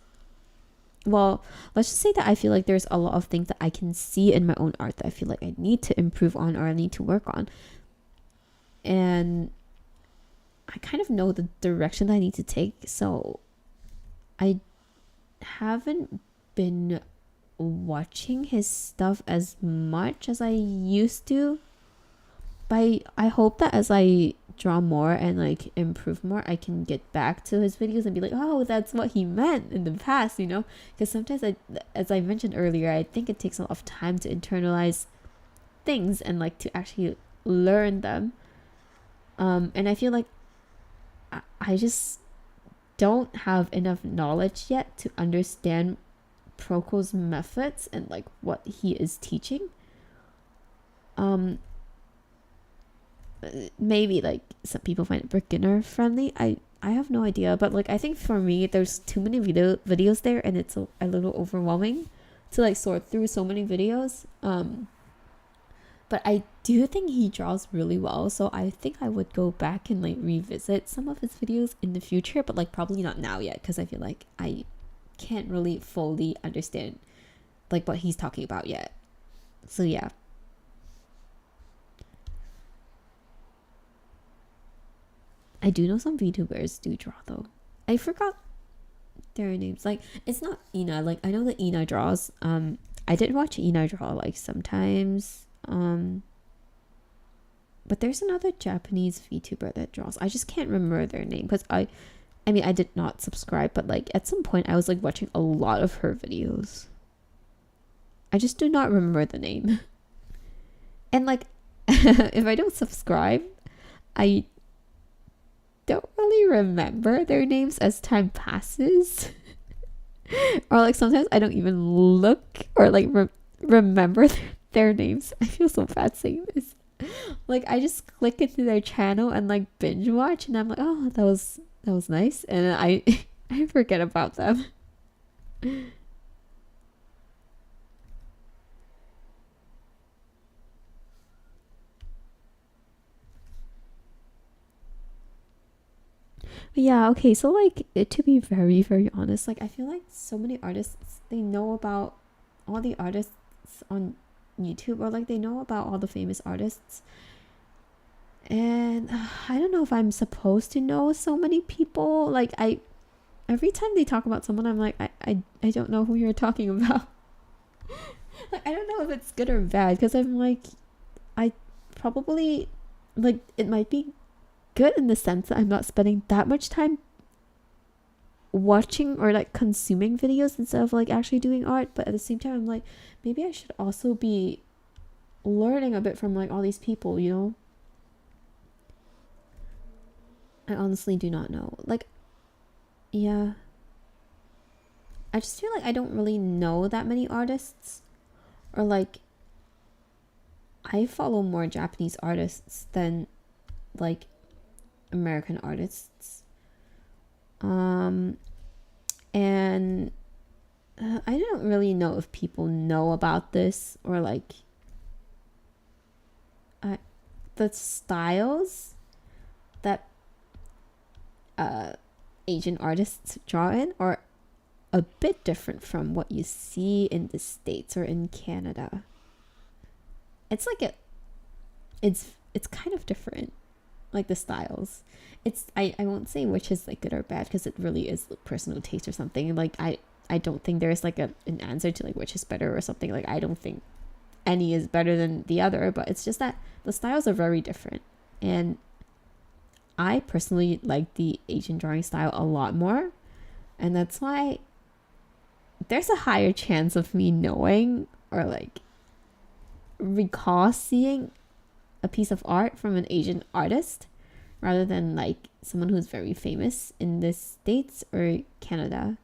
just say that I feel like there's a lot of things that I can see in my own art that I feel like I need to improve on or I need to work on. And I kind of know the direction that I need to take, so I haven't been watching his stuff as much as I used to. But I hope that as I draw more and like improve more, I can get back to his videos and be like, oh, that's what he meant in the past, you know? Because sometimes, as I mentioned earlier, I think it takes a lot of time to internalize things and like to actually learn them. And I feel like I just don't have enough knowledge yet to understand Proco's methods and like what he is teaching. Maybe like some people find it beginner friendly. I have no idea, but like I think for me there's too many videos there, and it's a little overwhelming to like sort through so many videos. But I do think he draws really well, so I think I would go back and like revisit some of his videos in the future, but like probably not now yet, because I feel like I can't really fully understand like what he's talking about yet. So yeah. I do know some VTubers do draw though. I forgot their names. Like it's not Ina. Like I know that Ina draws. I did watch Ina draw like sometimes. But there's another Japanese VTuber that draws. I just can't remember their name because I mean I did not subscribe, but like at some point I was like watching a lot of her videos. I just do not remember the name. And like if I don't subscribe, I don't really remember their names as time passes. Or like sometimes I don't even look or like remember their names. I feel so bad saying this. Like I just click into their channel and like binge watch, and I'm like, oh, that was nice, and then I forget about them. But yeah, okay, so like to be very, very honest, like I feel like so many artists, they know about all the artists on YouTube, or like they know about all the famous artists, and I don't know if I'm supposed to know so many people. Like every time they talk about someone, I'm like, I don't know who you're talking about. Like I don't know if it's good or bad, because I'm like, I probably like it might be good in the sense that I'm not spending that much time watching or like consuming videos instead of like actually doing art, but at the same time I'm like, maybe I should also be learning a bit from like all these people, you know? I honestly do not know. Like, yeah, I just feel like I don't really know that many artists, or like I follow more Japanese artists than like American artists. And I don't really know if people know about this, or like the styles that Asian artists draw in are a bit different from what you see in the States or in Canada. It's like it's kind of different, like the styles. I won't say which is like good or bad, because it really is personal taste or something. Like I don't think there's like an answer to like which is better or something. Like I don't think any is better than the other, but it's just that the styles are very different, and I personally like the Asian drawing style a lot more, and that's why there's a higher chance of me knowing or like recall seeing a piece of art from an Asian artist rather than like someone who's very famous in the States or Canada.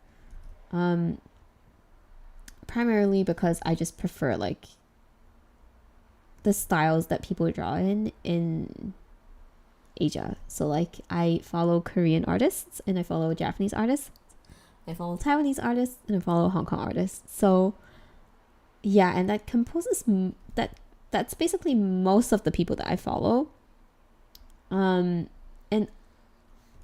Primarily because I just prefer like the styles that people draw in Asia. So like I follow Korean artists and I follow Japanese artists, I follow Taiwanese artists, and I follow Hong Kong artists. So yeah, and that composes that's basically most of the people that I follow. And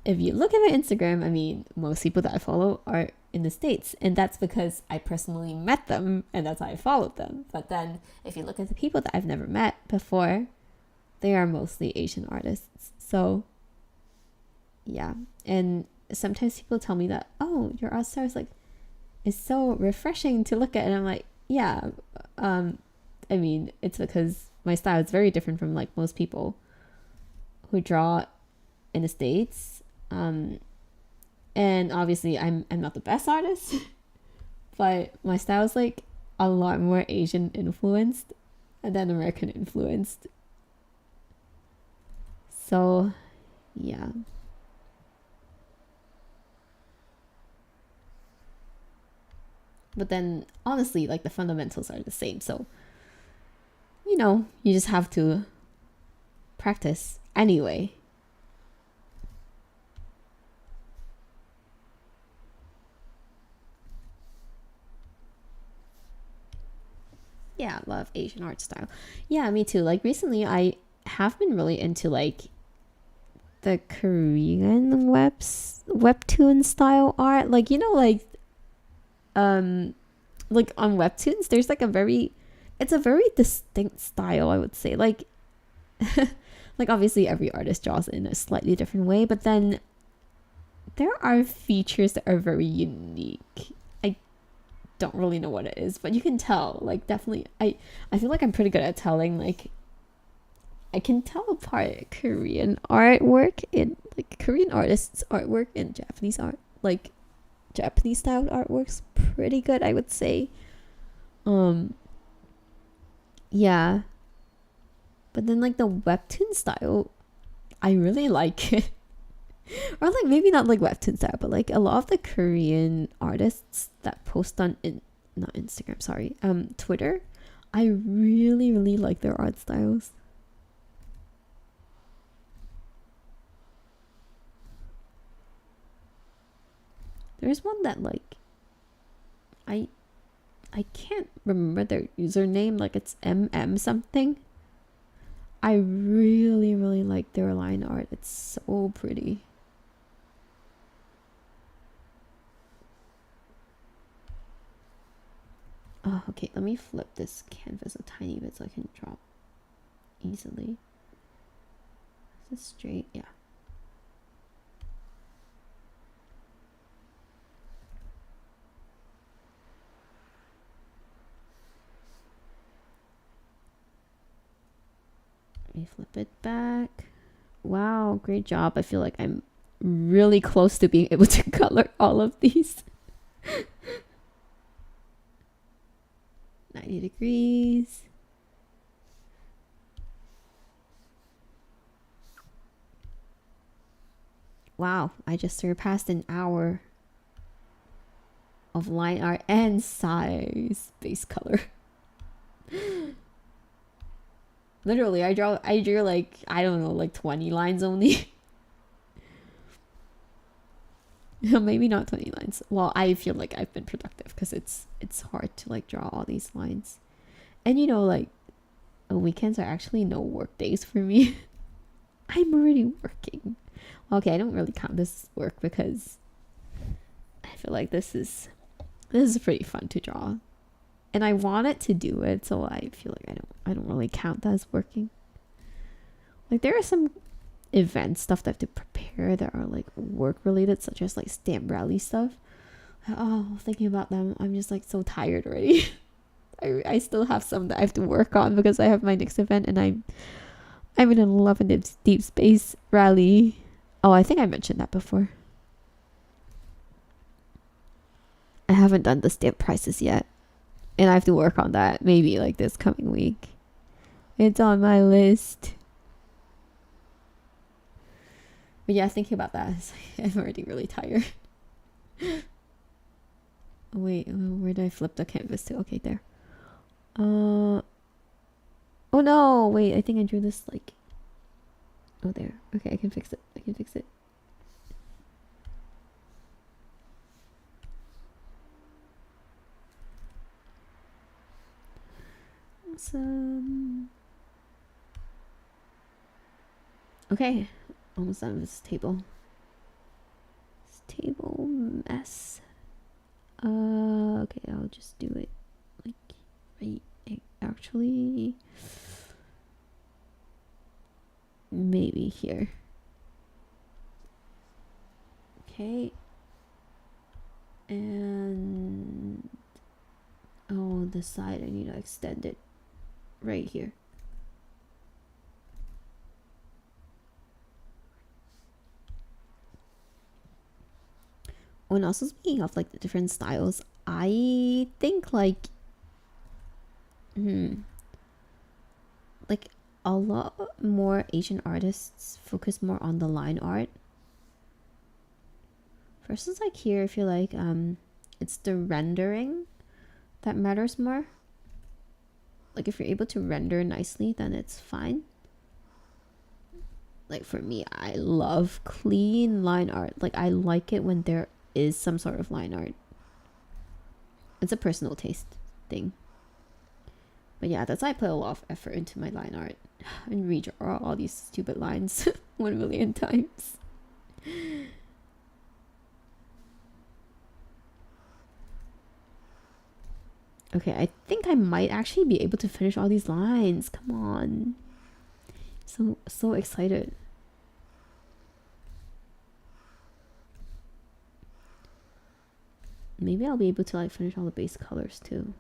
if you look at my Instagram, I mean, most people that I follow are in the States, and that's because I personally met them and that's how I followed them. But then if you look at the people that I've never met before, they are mostly Asian artists. So yeah, and sometimes people tell me that, oh, your art style is like, it's so refreshing to look at, and I'm like, yeah, I mean, it's because my style is very different from like most people who draw in the States. And obviously I'm not the best artist, but my style is like a lot more Asian influenced than American influenced. So yeah. But then honestly, like the fundamentals are the same. So, you know, you just have to practice anyway. Yeah, I love Asian art style. Yeah, me too. Like recently I have been really into like the Korean webtoon style art. Like, you know, like on webtoons there's like it's a very distinct style, I would say. Like like obviously every artist draws in a slightly different way, but then there are features that are very unique. I don't really know what it is, but you can tell. Like definitely I feel like I'm pretty good at telling. Like I can tell apart Korean artwork in like Korean artists artwork and Japanese art, like Japanese styled artworks pretty good, I would say. Yeah, but then like the webtoon style, I really like it. Or like maybe not like webtoon style, but like a lot of the Korean artists that post on not Instagram, sorry, Twitter, I really really like their art styles. There's one that like I can't remember their username, like it's MM something. I really really like their line art. It's so pretty. Oh, okay, let me flip this canvas a tiny bit so I can draw easily. Is this straight? Yeah. Let me flip it back. Wow, great job. I feel like I'm really close to being able to color all of these. 90 degrees. Wow, I just surpassed an hour of line art and size base color. Literally, I drew like, I don't know, like 20 lines only. Maybe not 20 lines. Well, I feel like I've been productive because it's hard to like draw all these lines. And you know, like weekends are actually no work days for me. I'm already working. Okay, I don't really count this as work because I feel like this is pretty fun to draw. And I wanted to do it, so I feel like I don't really count that as working. Like there are some event stuff that I have to prepare that are like work related, such as like stamp rally stuff. Oh, thinking about them, I'm just like so tired already. I still have some that I have to work on because I have my next event, and I'm in a Love and Deep Space rally. Oh, I think I mentioned that before. I haven't done the stamp prices yet, and I have to work on that maybe like this coming week. It's on my list. But yeah, thinking about that, I'm already really tired. Oh, wait, where did I flip the canvas to? Okay, there. Oh no, wait, I think I drew this like... Oh, there. Okay, I can fix it. I can fix it. Awesome. Okay, almost done with this table. This table mess. Okay, I'll just do it like right. Actually, maybe here. Okay, and oh, this side I need to extend it right here. When also speaking of like the different styles, I think like like a lot more Asian artists focus more on the line art versus like here I feel like it's the rendering that matters more. Like if you're able to render nicely, then it's fine. Like for me, I love clean line art. Like I like it when there is some sort of line art. It's a personal taste thing. But yeah, that's why I put a lot of effort into my line art and redraw all these stupid lines 1 million times. Okay, I think I might actually be able to finish all these lines. Come on. So excited. Maybe I'll be able to like finish all the base colors too.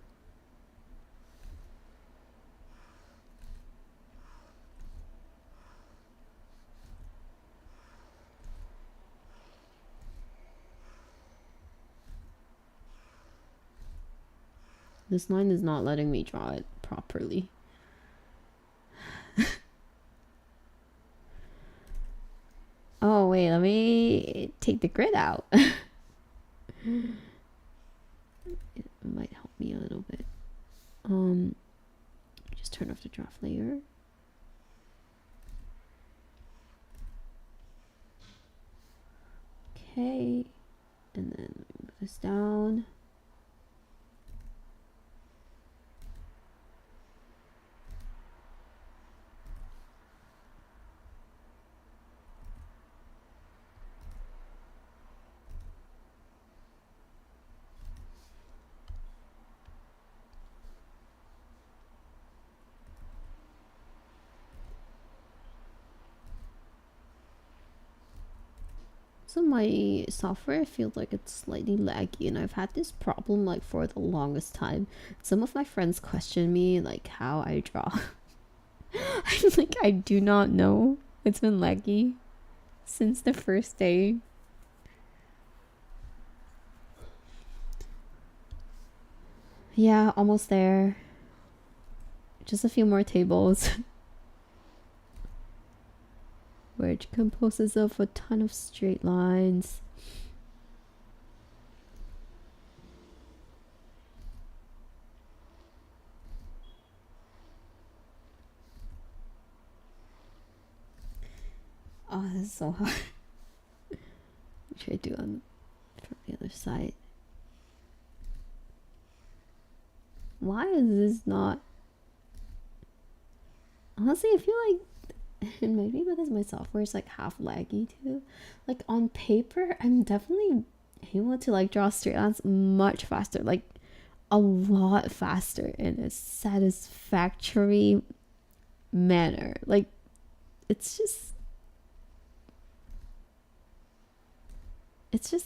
This line is not letting me draw it properly. Oh wait, let me take the grid out. It might help me a little bit. Just turn off the draft layer. Okay, and then move this down. So my software feels like it's slightly laggy, and I've had this problem like for the longest time. Some of my friends question me like how I draw. I'm like, I do not know. It's been laggy since the first day. Yeah, almost there. Just a few more tables. Which composes of a ton of straight lines. Oh, this is so hard. Try to do on from the other side. Why is this not? Honestly, I feel like it might be because my software is like half laggy too. Like on paper, I'm definitely able to like draw straight lines much faster, like a lot faster in a satisfactory manner. Like it's just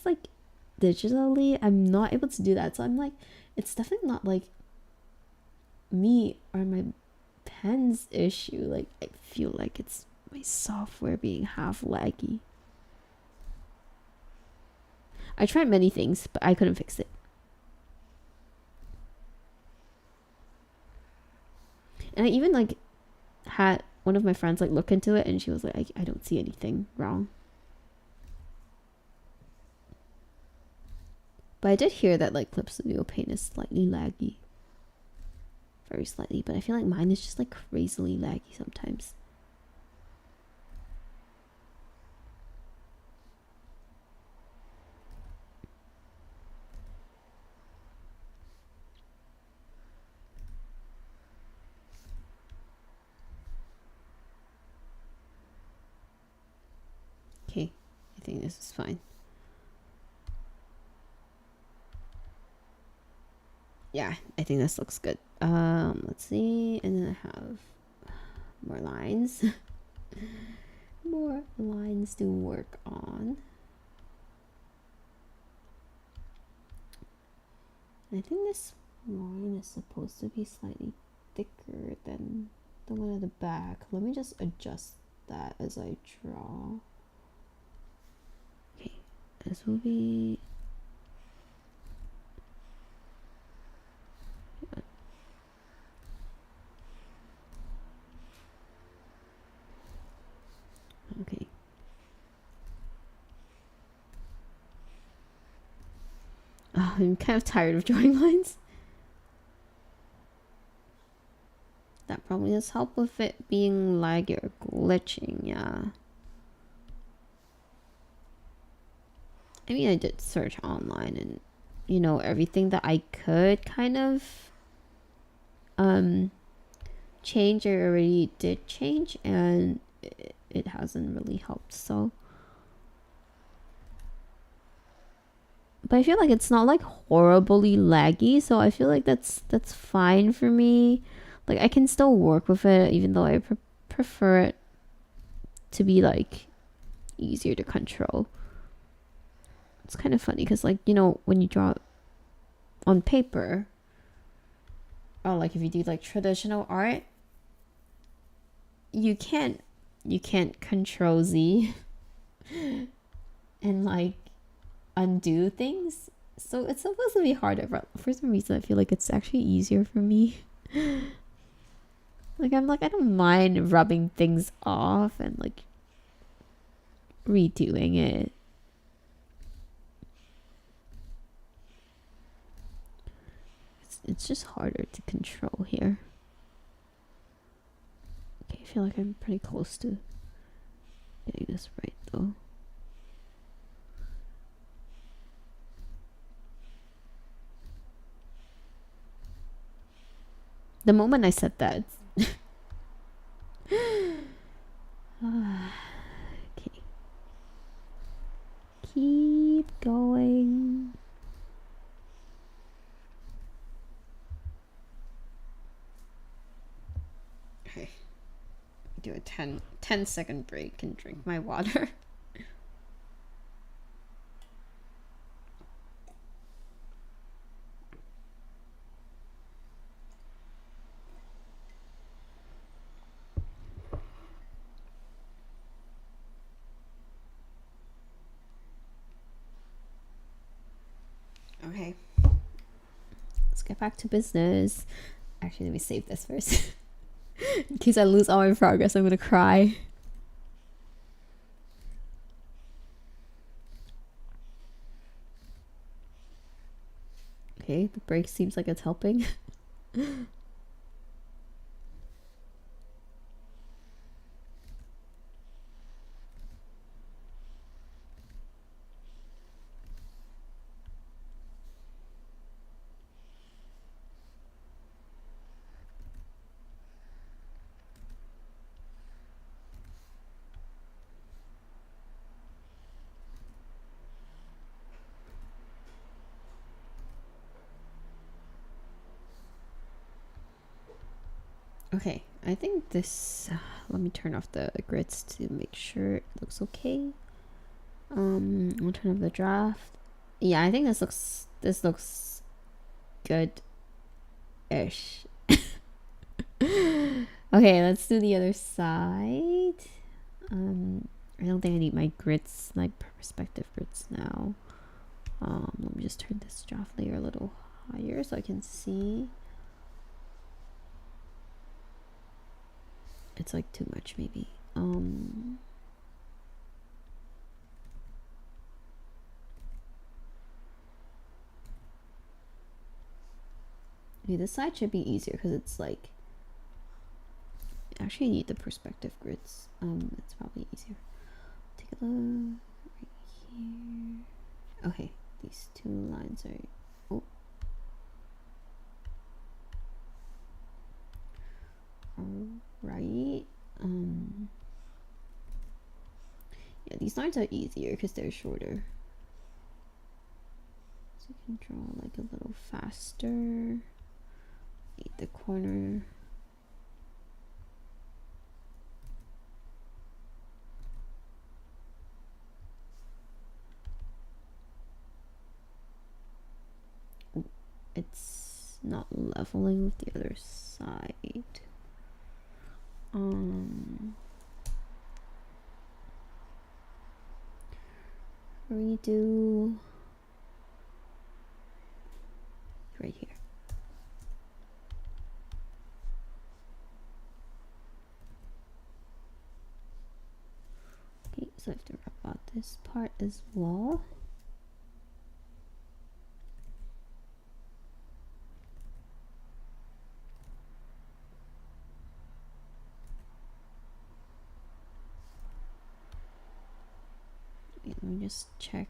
like digitally I'm not able to do that. So I'm like, it's definitely not like me or my pen's issue. Like I feel like it's my software being half laggy. I tried many things, but I couldn't fix it. And I even had one of my friends look into it, and she was like, I don't see anything wrong. But I did hear that like Clip Studio Paint is slightly laggy. Very slightly, but I feel like mine is just like crazily laggy sometimes. Okay, I think this is fine. Yeah, I think this looks good. Let's see, and then I have more lines. More lines to work on. I think this line is supposed to be slightly thicker than the one at the back. Let me just adjust that as I draw. Okay, this will be... Okay. Oh, I'm kind of tired of drawing lines. That probably does help with it being laggy or glitching, yeah. I mean, I did search online and, you know, everything that I could kind of change, I already did change, and it hasn't really helped, so. But I feel like it's not like horribly laggy, so I feel like that's fine for me. Like I can still work with it, even though I prefer it to be like easier to control. It's kind of funny because, like, you know, when you draw on paper, or like if you do like traditional art, you can't control Z and like undo things, so it's supposed to be harder, but for some reason I feel like it's actually easier for me. Like I'm like, I don't mind rubbing things off and like redoing it. It's just harder to control here. Okay, I feel like I'm pretty close to getting this right though. The moment I said that. Okay. Keep going. Okay. Do a 10-second break and drink my water. Okay, let's get back to business. Actually, let me save this first. In case I lose all my progress, I'm gonna cry. Okay, the break seems like it's helping. Okay, I think this, let me turn off the grids to make sure it looks okay. I'll turn off the draft. Yeah, I think this looks good-ish. Okay, let's do the other side. I don't think I need my grids, like perspective grids now. Let me just turn this draft layer a little higher so I can see. It's like too much maybe. Okay, this side should be easier because it's like, actually I need the perspective grids. It's probably easier. Take a look right here. Okay, these two lines are, oh. Alright. Yeah, these lines are easier because they're shorter. So you can draw like a little faster. Need the corner. It's not leveling with the other side. Redo right here. Okay, so I have to wrap out this part as well. Let me just check.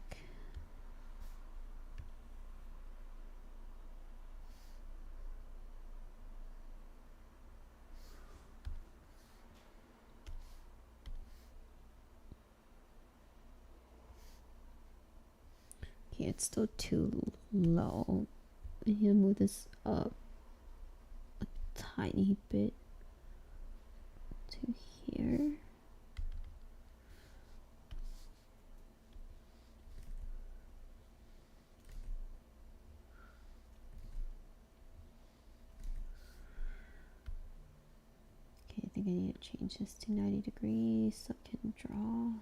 Okay, it's still too low. I need to move this up a tiny bit to here. I think I need to change this to 90 degrees so I can draw.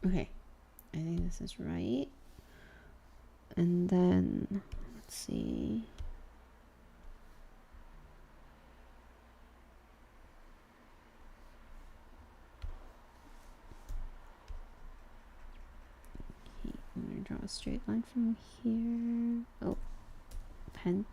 Okay, I think this is right. And then, let's see. Okay, I'm gonna draw a straight line from here. Oh, pen.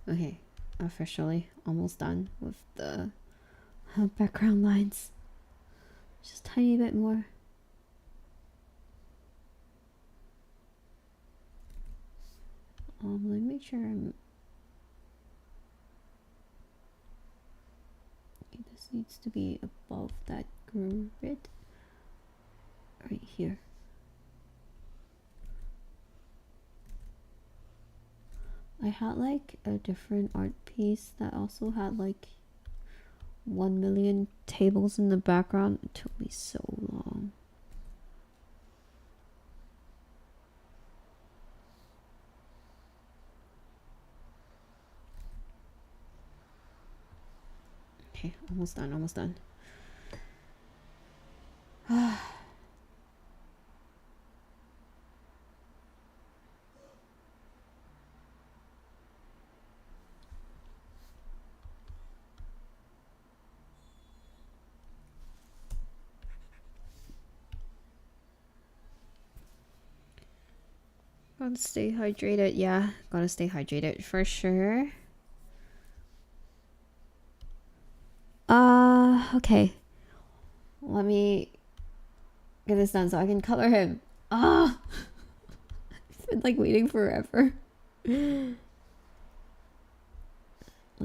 Okay, officially almost done with the background lines. Just a tiny bit more. Let me make sure I'm. Okay, this needs to be above that grid right here. I had like a different art piece that also had like 1 million tables in the background. It took me so long. Okay, almost done, almost done. Gotta stay hydrated. Yeah, gotta stay hydrated for sure. Okay. Let me get this done so I can color him. Ah, I've been like waiting forever. Look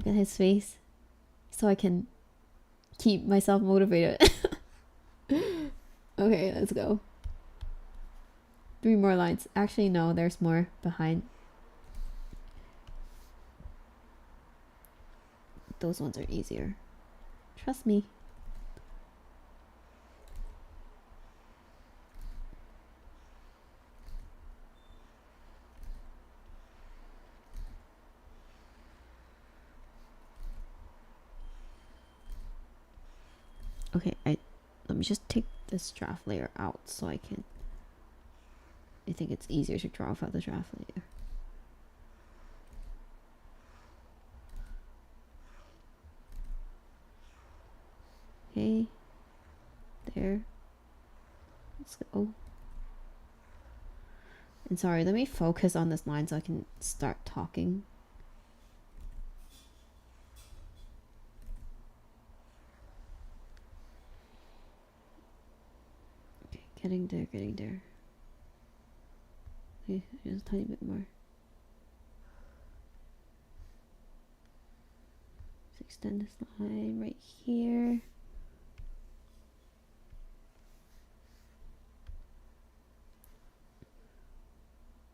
at his face so I can keep myself motivated. Okay, let's go. 3 more lines. Actually, no, there's more behind. Those ones are easier. Trust me. Okay, let me just take this draft layer out so I think it's easier to draw without the draft layer. Okay, there. Let's go. And sorry, let me focus on this line so I can start talking. Okay, getting there, getting there. Okay, just a tiny bit more. Let's extend this line right here.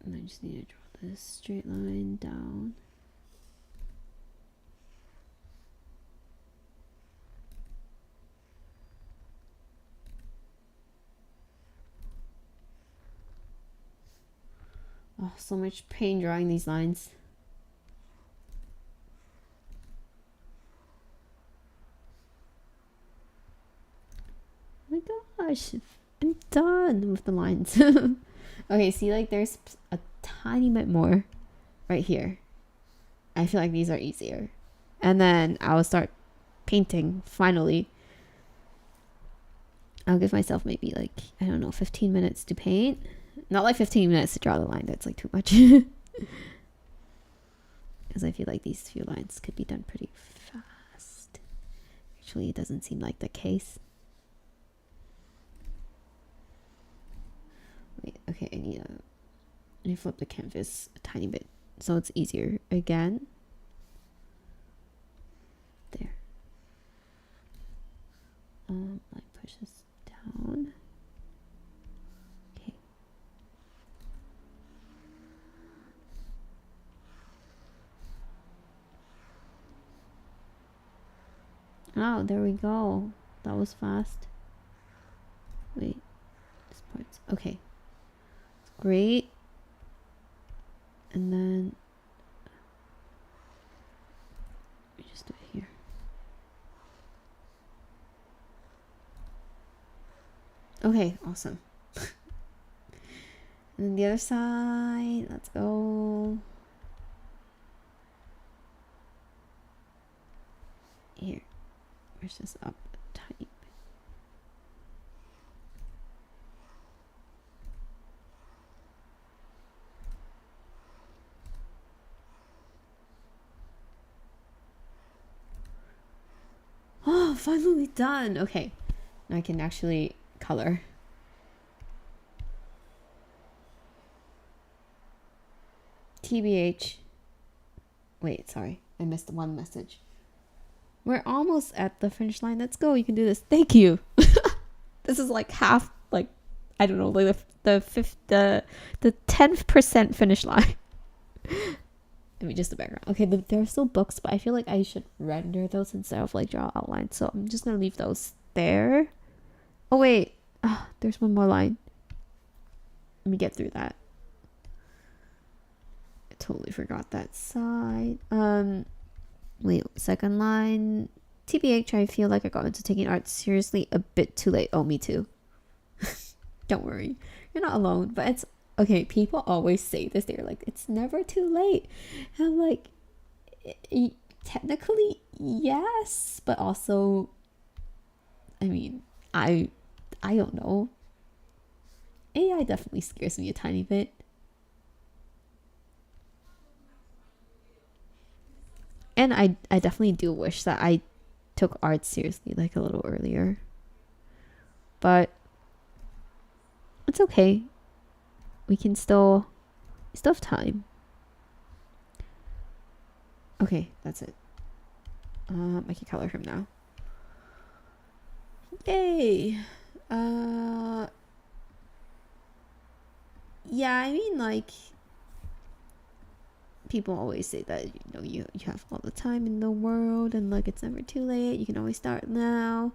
And I just need to draw this straight line down. Oh, so much pain drawing these lines. Oh my gosh, I'm done with the lines. Okay, see, like there's a tiny bit more right here. I feel like these are easier. And then I'll start painting finally. I'll give myself maybe like, I don't know, 15 minutes to paint. Not like 15 minutes to draw the line. That's like too much. Because I feel like these few lines could be done pretty fast. Actually, it doesn't seem like the case. Wait, okay, I need to flip the canvas a tiny bit so it's easier again. There. I push this down. Okay. Oh, there we go. That was fast. Wait, this part's okay. Great. And then let me just do it here. Okay, awesome. And then the other side, let's go. Here, push this up a tiny bit. Oh, finally done. Okay, now I can actually color. TBH. Wait, sorry, I missed one message. We're almost at the finish line. Let's go. You can do this. Thank you. This is like half, like, I don't know, like the 10% finish line. I mean, just the background. Okay, there are still books, but I feel like I should render those instead of like draw outlines. So I'm just gonna leave those there. Oh wait, there's one more line. Let me get through that. I totally forgot that side. Wait, second line. TBH, I feel like I got into taking art seriously a bit too late. Oh, me too. Don't worry, you're not alone. But it's okay. People always say this. They're like, it's never too late. And I'm like, technically yes, but also, I mean, I don't know. AI definitely scares me a tiny bit. And I definitely do wish that I took art seriously like a little earlier. But it's okay. We still have time. Okay, that's it. I can color him now. Yay! Yeah, I mean, like, people always say that, you have all the time in the world and, like, it's never too late. You can always start now.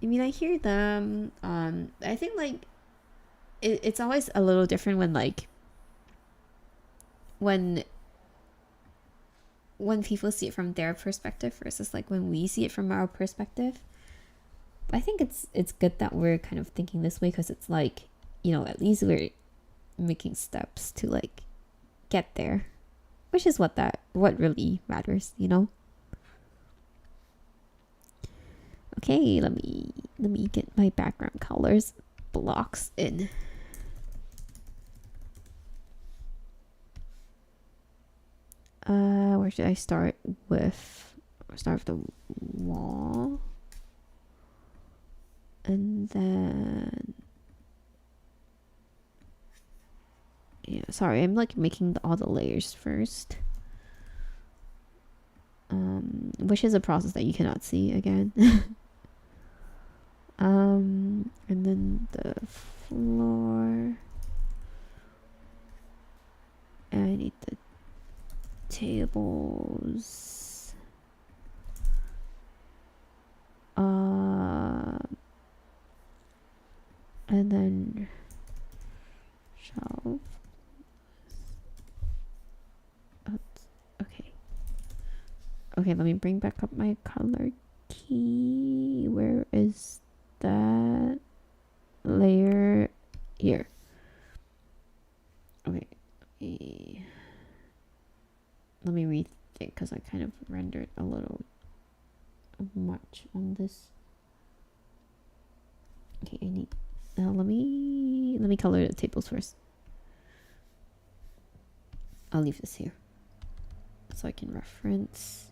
I mean, I hear them. I think, like, it's always a little different when, like, when people see it from their perspective versus, like, when we see it from our perspective. But I think it's good that we're kind of thinking this way, because it's like, at least we're making steps to, like, get there, which is what really matters. Okay, let me get my background colors blocks in. Where should I start with? I'll start with the wall, and then sorry, I'm like making all the layers first, which is a process that you cannot see again. And then the floor, and I need the tables, and then shelf. Okay, let me bring back up my color key. Where is that layer? Here. Okay. Let me rethink, because I kind of rendered a little much on this. Okay, I need let me color the tables first. I'll leave this here so I can reference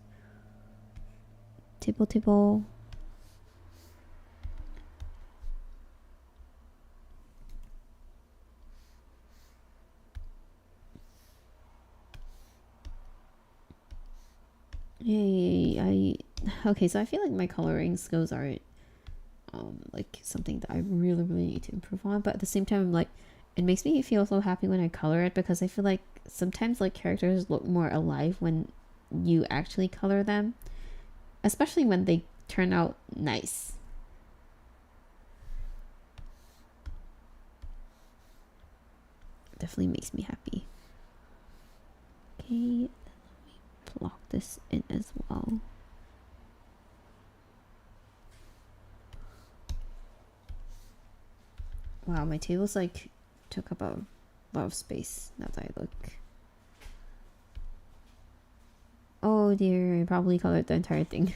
table. Yay! Okay, so I feel like my coloring skills aren't like something that I really need to improve on, but at the same time, I'm like, it makes me feel so happy when I color it, because I feel like sometimes, like, characters look more alive when you actually color them, especially when they turn out nice. Definitely makes me happy. Okay, let me block this in as well. Wow, my tables like took up a lot of space now that I look. Oh dear, I probably colored the entire thing.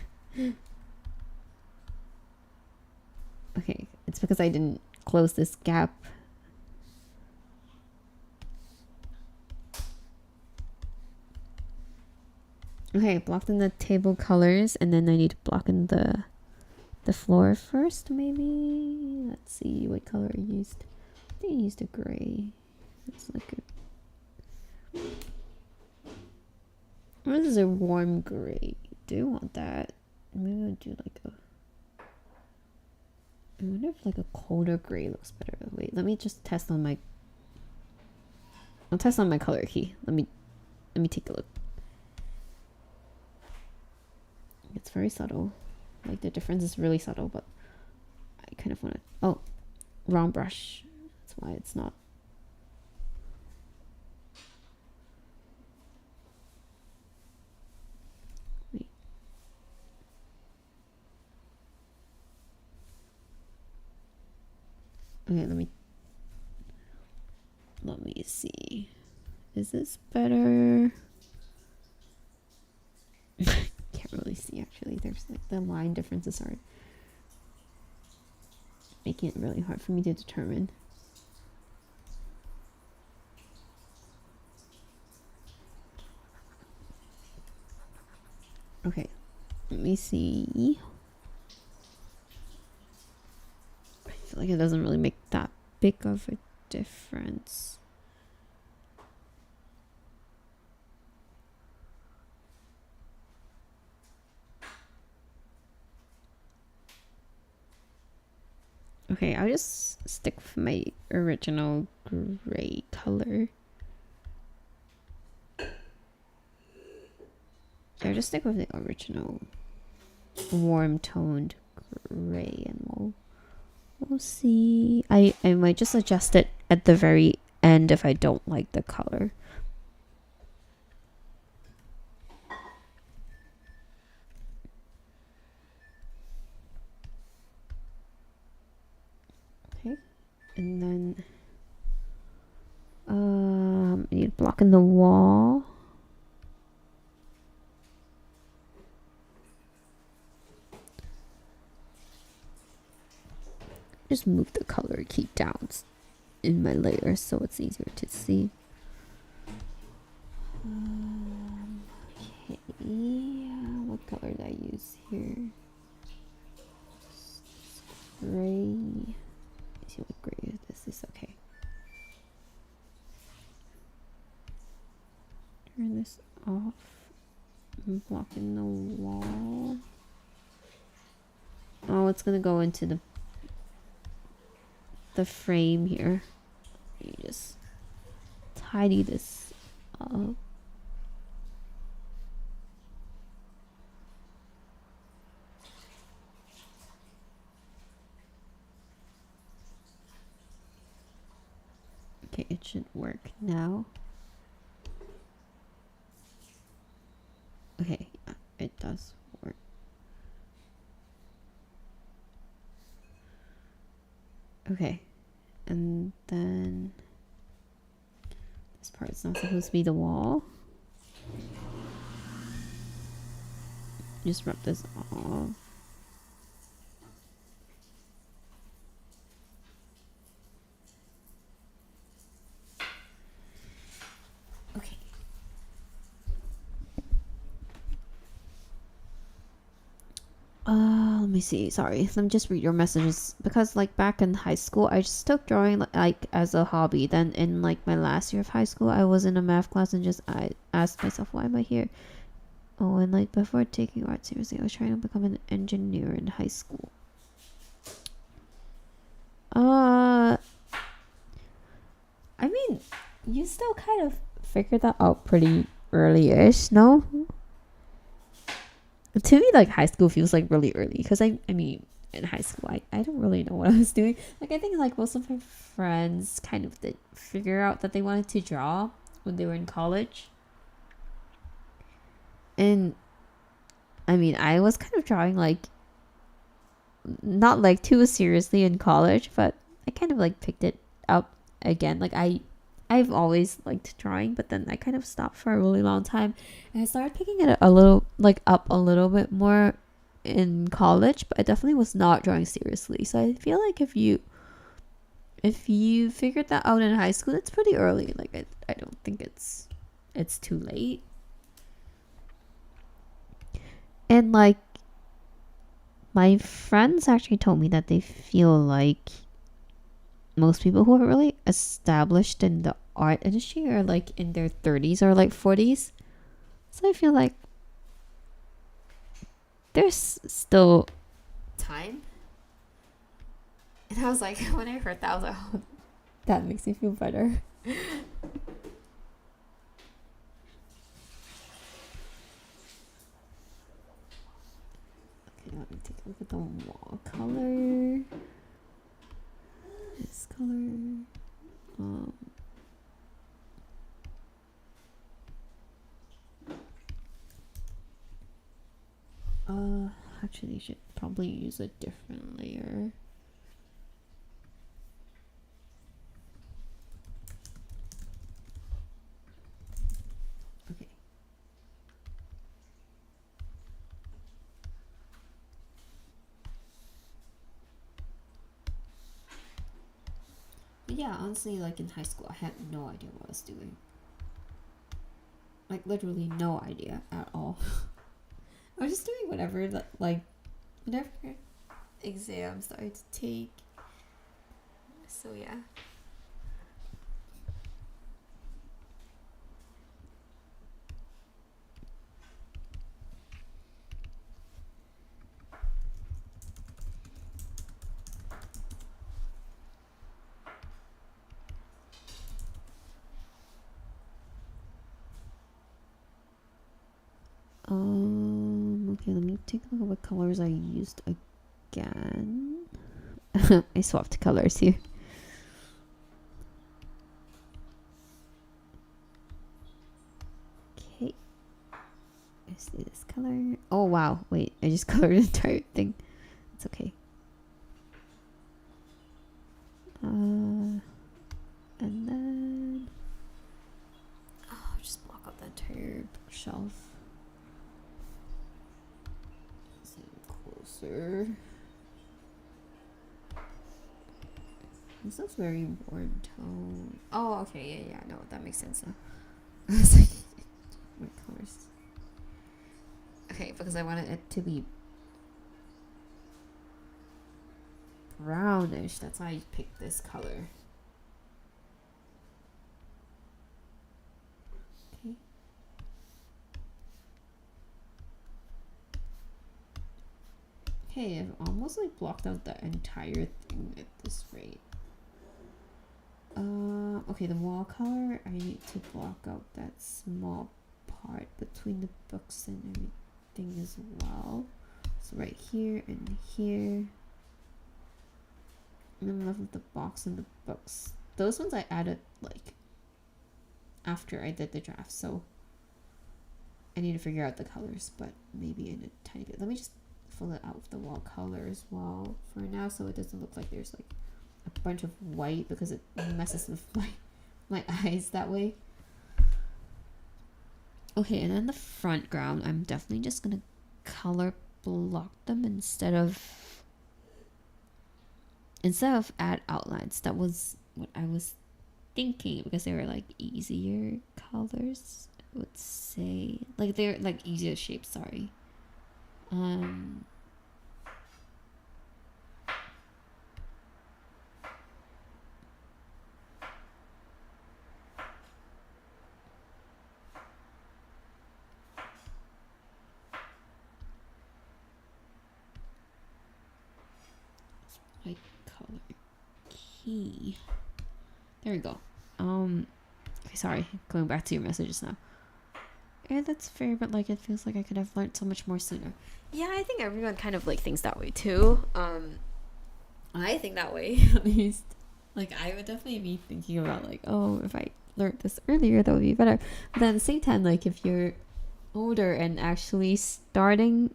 Okay, it's because I didn't close this gap. Okay, blocked in the table colors, and then I need to block in the floor first, maybe. Let's see what color I used. I think I used a gray. It's like a... Or this is a warm gray. Do you want that? Maybe I'll do like a... I wonder if like a colder gray looks better. Wait, let me just test on my... I'll test on my color key. Let me take a look. It's very subtle. Like, the difference is really subtle, but I kind of want to... Oh, wrong brush. That's why it's not... Wait. Okay, let me see. Is this better? Can't really see, actually. There's like the line differences are making it really hard for me to determine. Okay, let me see. I feel like it doesn't really make that big of a difference. Okay, I'll just stick with my original gray color. Yeah, I'll just stick with the original warm toned gray, and we'll see. I might just adjust it at the very end if I don't like the color. Okay, and then I need block in the wall. Just move the color key down in my layers so it's easier to see. Okay, what color did I use here? Gray. Let's see what gray this is. Okay. Turn this off. I'm blocking the wall. Oh, it's gonna go into the frame here. You just tidy this up. Okay, it should work now. Okay, yeah, it does work. Okay, and then this part's not supposed to be the wall. Just rub this off. Okay. Let me see. Sorry, let me just read your messages, because like back in high school I just took drawing like as a hobby. Then in like my last year of high school I was in a math class and I asked myself, why am I here? Oh, and like before taking art seriously I was trying to become an engineer in high school. I mean, you still kind of figured that out pretty early-ish, no? To me, like, high school feels like really early, because I mean, in high school I don't really know what I was doing. Like, I think like most of my friends kind of did figure out that they wanted to draw when they were in college. And I mean, I was kind of drawing like not like too seriously in college, but I kind of like picked it up again. Like I've always liked drawing, but then I kind of stopped for a really long time, and I started picking it a little like up a little bit more in college, but I definitely was not drawing seriously. So I feel like if you figured that out in high school, it's pretty early. Like I don't think it's too late. And like my friends actually told me that they feel like most people who are really established in the art industry are like in their 30s or like 40s. So I feel like there's still time. And I was like, when I heard that, I was like, oh, that makes me feel better. Okay, let me take a look at the wall color. This color. Actually, you should probably use a different layer. Okay. But yeah, honestly, like in high school, I had no idea what I was doing. Like literally no idea at all. I was just doing whatever, like whatever exams that I had to take. So yeah. Okay, let me take a look at what colors I used again. I swapped colors here. Okay. Let's do this color. Oh wow, wait, I just colored the entire thing. It's okay. And then I'll just block out the entire bookshelf. Closer. This looks very warm tone. Oh, okay, yeah, no, that makes sense now. I was like, what colors? Okay, because I wanted it to be brownish. That's why I picked this color. Okay. Okay, I've almost like blocked out the entire thing at this rate. Okay, the wall color, I need to block out that small part between the books and everything as well. So right here and here. And then left with the box and the books. Those ones I added like after I did the draft, so I need to figure out the colors, but maybe in a tiny bit. Let me just fill it out with the wall color as well for now, so it doesn't look like there's like a bunch of white, because it messes with my eyes that way. Okay, and then the front ground, I'm definitely just gonna color block them instead of add outlines. That was what I was thinking, because they were like easier colors, I would say. Like they're like easier shapes, sorry. White color key. There we go. Okay, sorry, going back to your messages now. Yeah, that's fair, but like it feels like I could have learned so much more sooner. Yeah, I think everyone kind of like thinks that way too. I think that way at least. Like I would definitely be thinking about like, oh, if I learned this earlier, that would be better. But then at the same time, like if you're older and actually starting,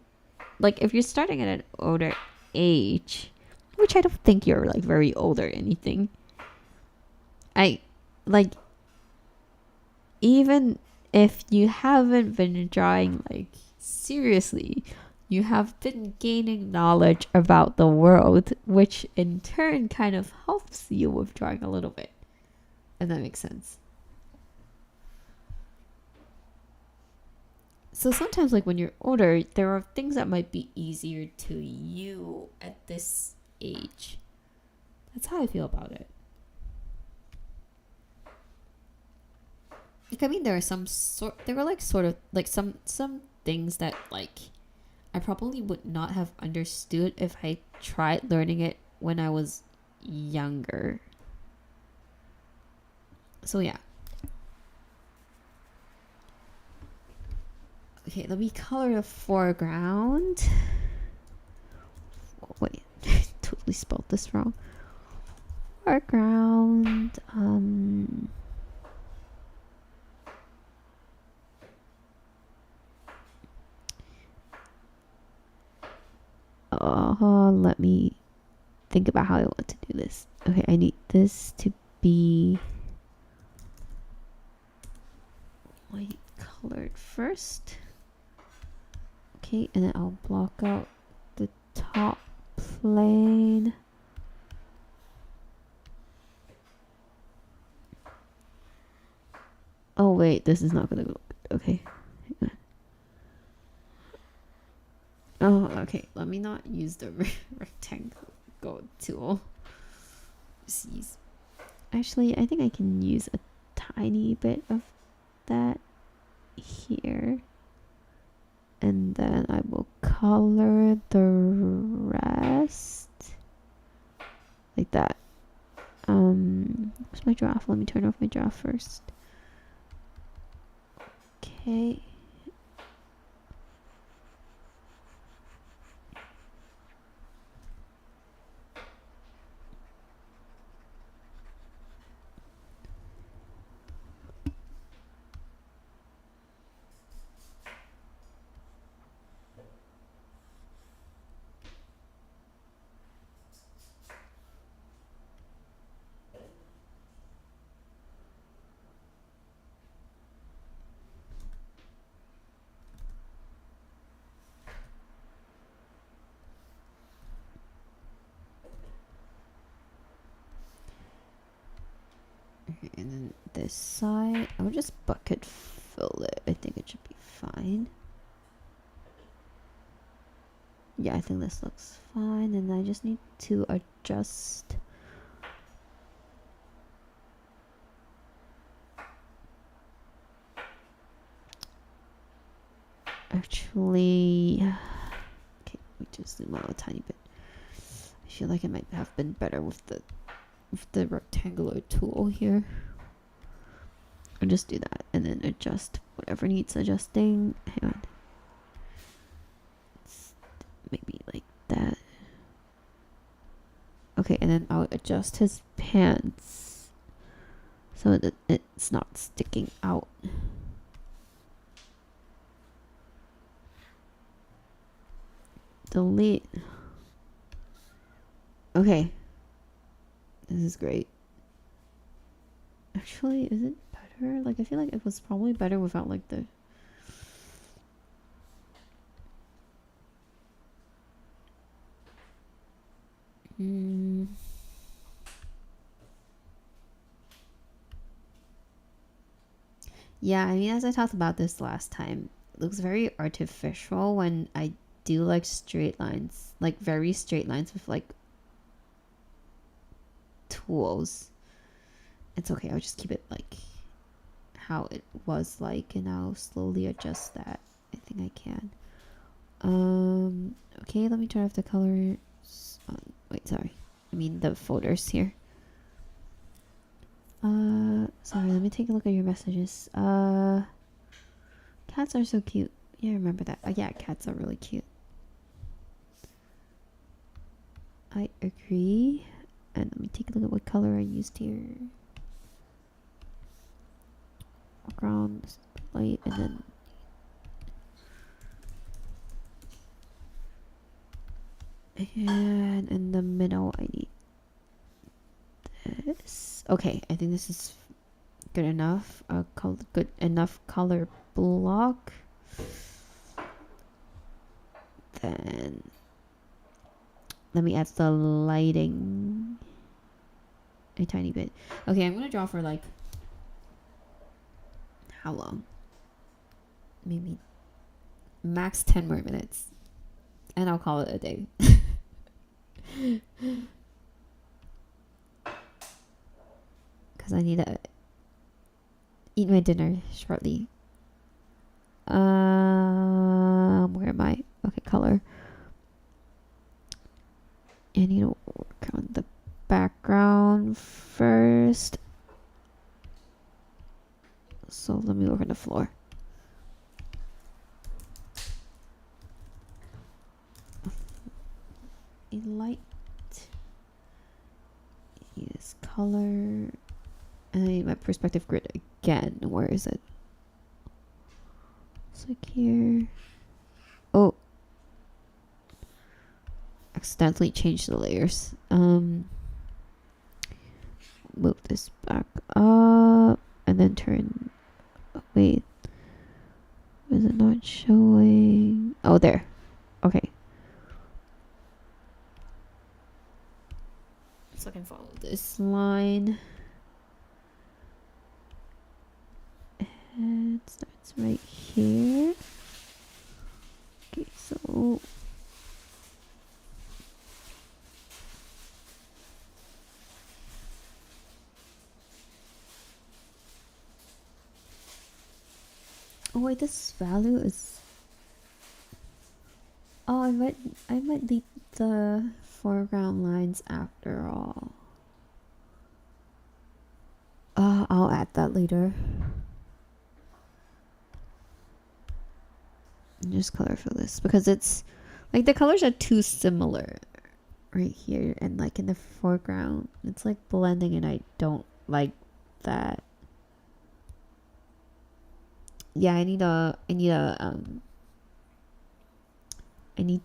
like if you're starting at an older age, which I don't think you're like very old or anything. I like, even if you haven't been drawing like seriously, you have been gaining knowledge about the world, which in turn kind of helps you with drawing a little bit. If that makes sense. So sometimes like when you're older, there are things that might be easier to you at this age. That's how I feel about it. Like, I mean, there were like sort of like some things that like I probably would not have understood if I tried learning it when I was younger. So yeah. Okay, let me color the foreground. Wait, I totally spelled this wrong. Foreground. Let me think about how I want to do this. Okay, I need this to be light colored first. Okay, and then I'll block out the top plane. Oh wait, this is not gonna go. Okay. Oh, okay. Let me not use the rectangle tool. ellipses. Actually, I think I can use a tiny bit of that here. And then I will color the rest like that. Where's my draft? Let me turn off my draft first. Okay. And then this side, I will just bucket fill it. I think it should be fine. Yeah, I think this looks fine. And I just need to adjust. Actually, okay, let me just zoom out a tiny bit. I feel like it might have been better with the rectangular tool here. I'll just do that and then adjust whatever needs adjusting. Hang on. Maybe like that. Okay, and then I'll adjust his pants so that it's not sticking out. Delete. Okay. This is great. Actually, is it better? Like, I feel like it was probably better without like the... Yeah, I mean, as I talked about this last time, it looks very artificial when I do like straight lines, like very straight lines with like tools. It's okay, I'll just keep it like how it was like, and I'll slowly adjust that. I think I can. Okay, let me turn off the colors. Wait, sorry. I mean the folders here. Sorry, let me take a look at your messages. Cats are so cute. Yeah, remember that. Yeah, cats are really cute. I agree. And let me take a look at what color I used here. Background, light, and then and in the middle I need this. Okay, I think this is good enough. Good enough color block. Then let me add the lighting a tiny bit. Okay, I'm gonna draw for like how long? Maybe max 10 more minutes, and I'll call it a day. Because I need to eat my dinner shortly. Where am I? Okay, color. I need to work on the background first. So let me work on the floor. A light. This color. And I need my perspective grid again. Where is it? It's like here. Oh. Accidentally changed the layers. Move this back up and then turn. Wait, is it not showing? Oh, there. Okay. So I can follow this line. And it starts right here. Okay, so Oh wait, this value is. Oh, I might leave the foreground lines after all. I'll add that later. Just color for this because it's like the colors are too similar right here and like in the foreground. It's like blending and I don't like that. Yeah, I need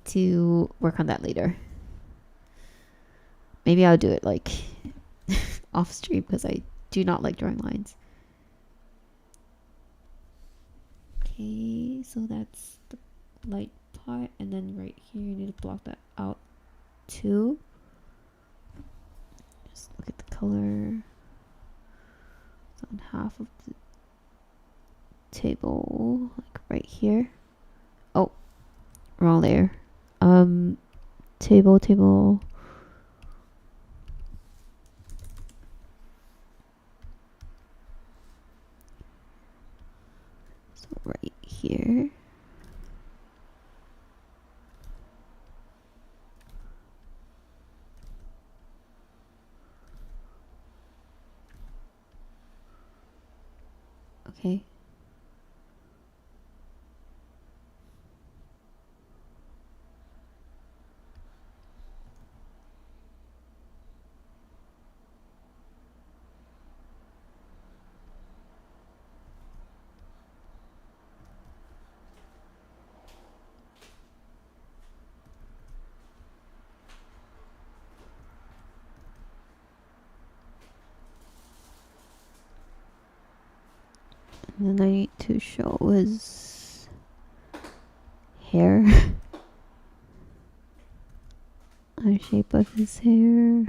to work on that later. Maybe I'll do it like off stream because I do not like drawing lines. Okay, so that's the light part, and then right here you need to block that out too. Just look at the color. It's on half of the table, like right here. Oh, wrong layer. Table. So right here. Okay. And then I need to show his hair. The shape of his hair.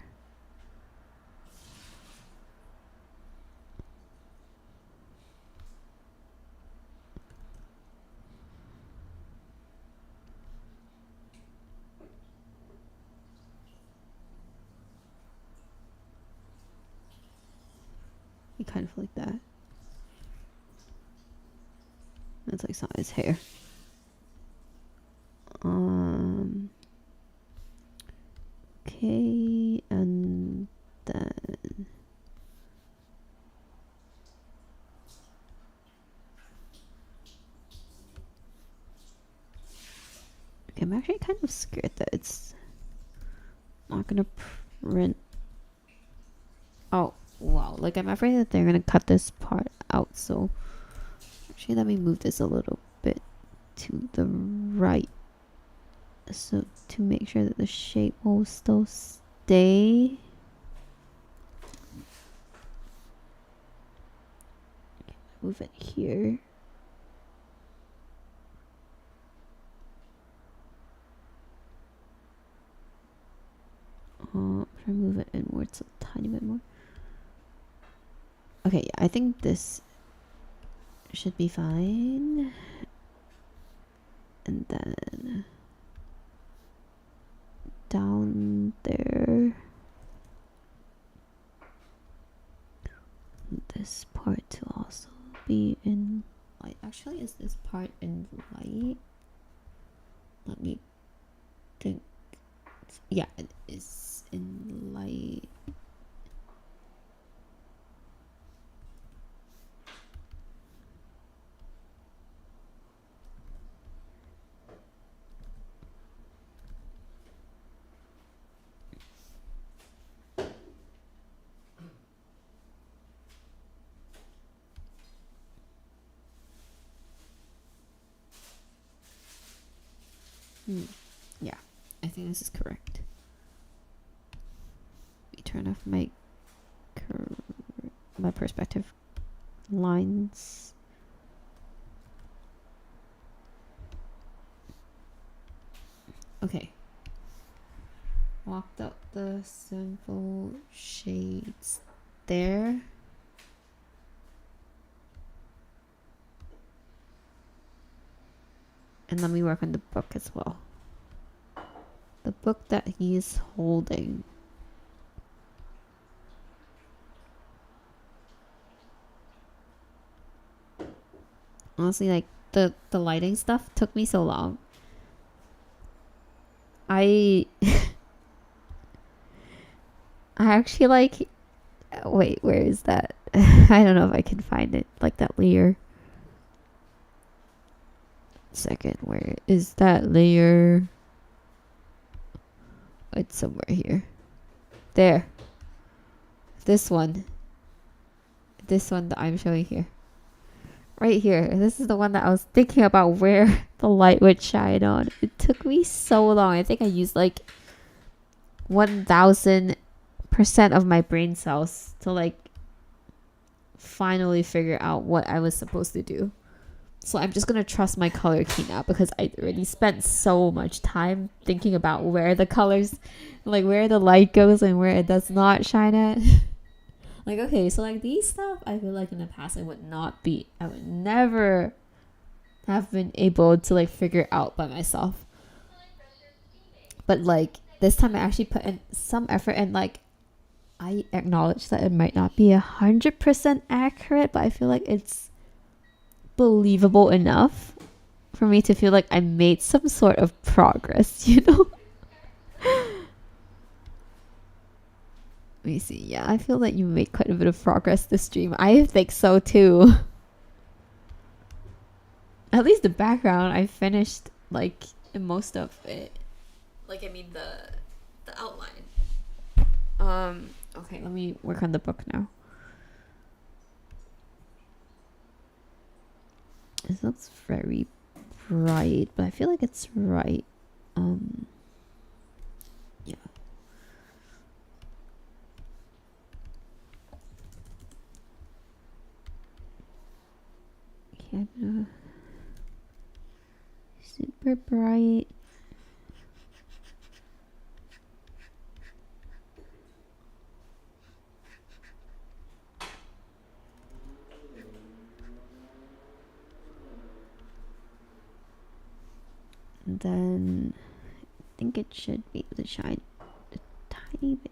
Kind of like that. That's like some of his hair. Okay, and then okay, I'm actually kind of scared that it's not gonna print. Oh wow, like I'm afraid that they're gonna cut this part out, so actually let me move this a little bit to the right so to make sure that the shape will still stay. Move it here. I'm trying to move it inwards a tiny bit more. Okay, yeah, I think this should be fine. And then down there. This part to also be in light. Actually, is this part in light? Let me think. Yeah, it is in light. Yeah, I think this is correct. Let me turn off my perspective lines. Okay. Walked out the simple shades there. And let me work on the book as well. The book that he's holding. Honestly, like the lighting stuff took me so long. I I actually like, wait, where is that? I don't know if I can find it, like that layer. Second, where is that layer? It's somewhere here. There. This one that I'm showing here. Right here. This is the one that I was thinking about where the light would shine on. It took me so long. I think I used like 1000% of my brain cells to like finally figure out what I was supposed to do. So I'm just gonna trust my color key now, because I already spent so much time thinking about where the colors, like where the light goes and where it does not shine at. Like, okay, so like these stuff, I feel like in the past I would never have been able to like figure out by myself. But like this time I actually put in some effort, and like I acknowledge that it might not be 100% accurate, but I feel like it's believable enough for me to feel like I made some sort of progress, you know? Let me see. Yeah, I feel like you made quite a bit of progress this stream. I think so too. At least the background, I finished like most of it. Like, I mean the outline. Okay, let me work on the book now. This looks very bright, but I feel like it's right. Yeah. Okay, I'm gonna super bright. And then I think it should be able to shine a tiny bit.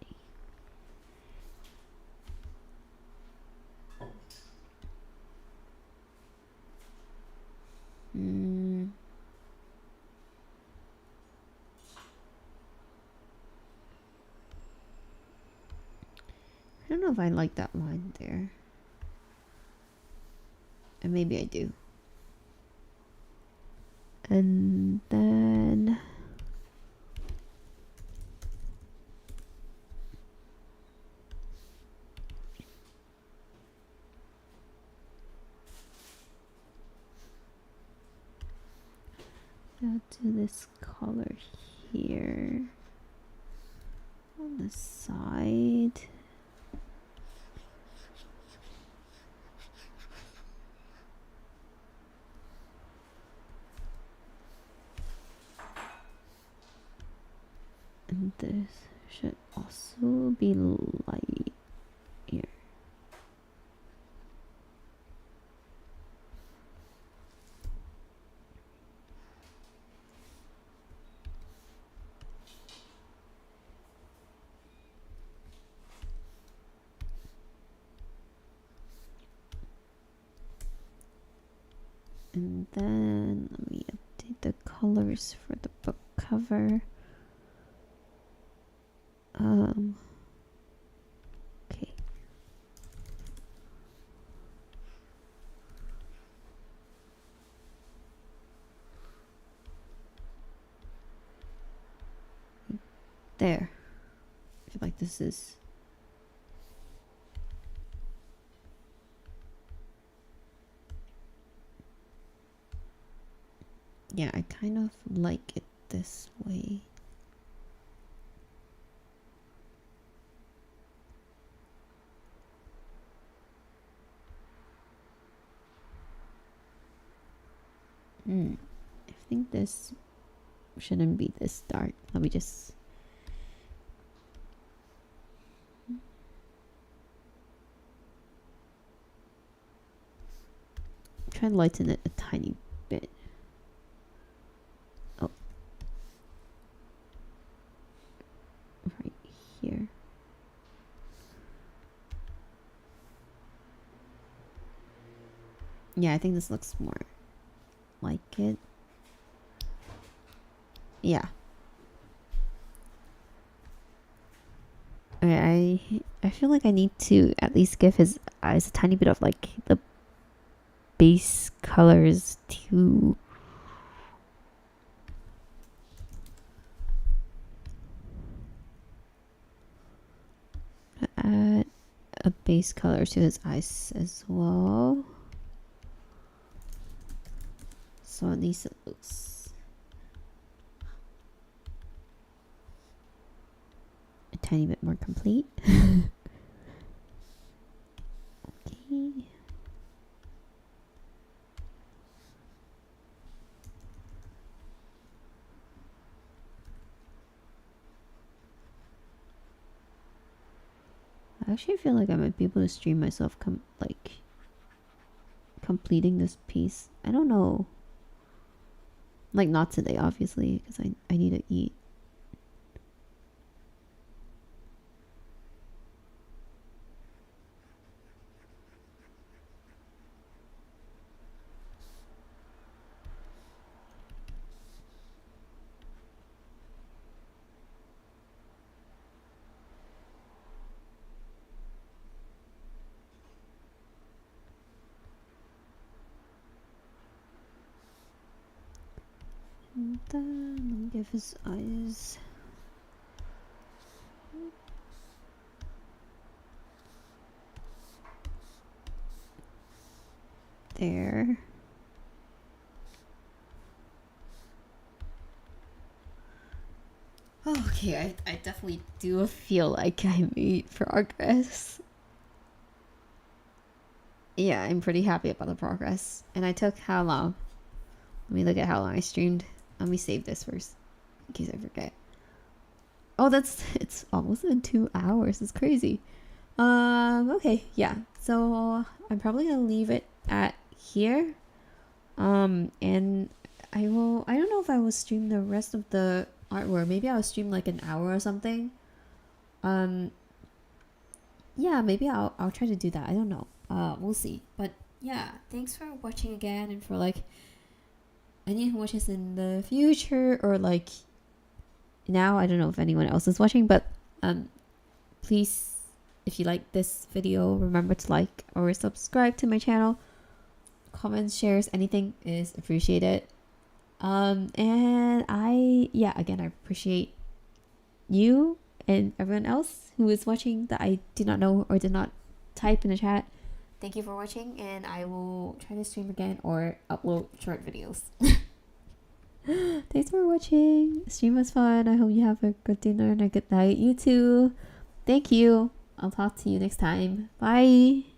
I don't know if I like that line there. And maybe I do. And then I'll do this color here on the side. And this should also be light here. And then let me update the colors for the book cover. Okay. There. I feel like this is yeah, I kind of like it this way. I think this shouldn't be this dark. Let me just try and lighten it a tiny bit. Oh. Right here. Yeah, I think this looks more like it. Yeah. Okay, I feel like I need to at least give his eyes a tiny bit of like the base colors to add a base color to his eyes as well. So at least it looks a tiny bit more complete. Okay. I actually feel like I might be able to stream myself completing this piece. I don't know. Like not today, obviously, because I need to eat. And then let me give his eyes. There. Okay, I definitely do feel like I made progress. Yeah, I'm pretty happy about the progress. And I took how long? Let me look at how long I streamed. Let me save this first, in case I forget. Oh, it's almost been 2 hours. It's crazy. Okay, yeah. So I'm probably gonna leave it at here. And I don't know if I will stream the rest of the artwork. Maybe I'll stream like an hour or something. Yeah, maybe I'll try to do that. I don't know. We'll see. But yeah, thanks for watching again, and for like anyone who watches in the future or like now. I don't know if anyone else is watching, but please, if you like this video, remember to like or subscribe to my channel. Comments, shares, anything is appreciated. And again, I appreciate you and everyone else who is watching that I did not know or did not type in the chat. Thank you for watching, and I will try to stream again or upload short videos. Thanks for watching. The stream was fun. I hope you have a good dinner and a good night. You too. Thank you. I'll talk to you next time. Bye.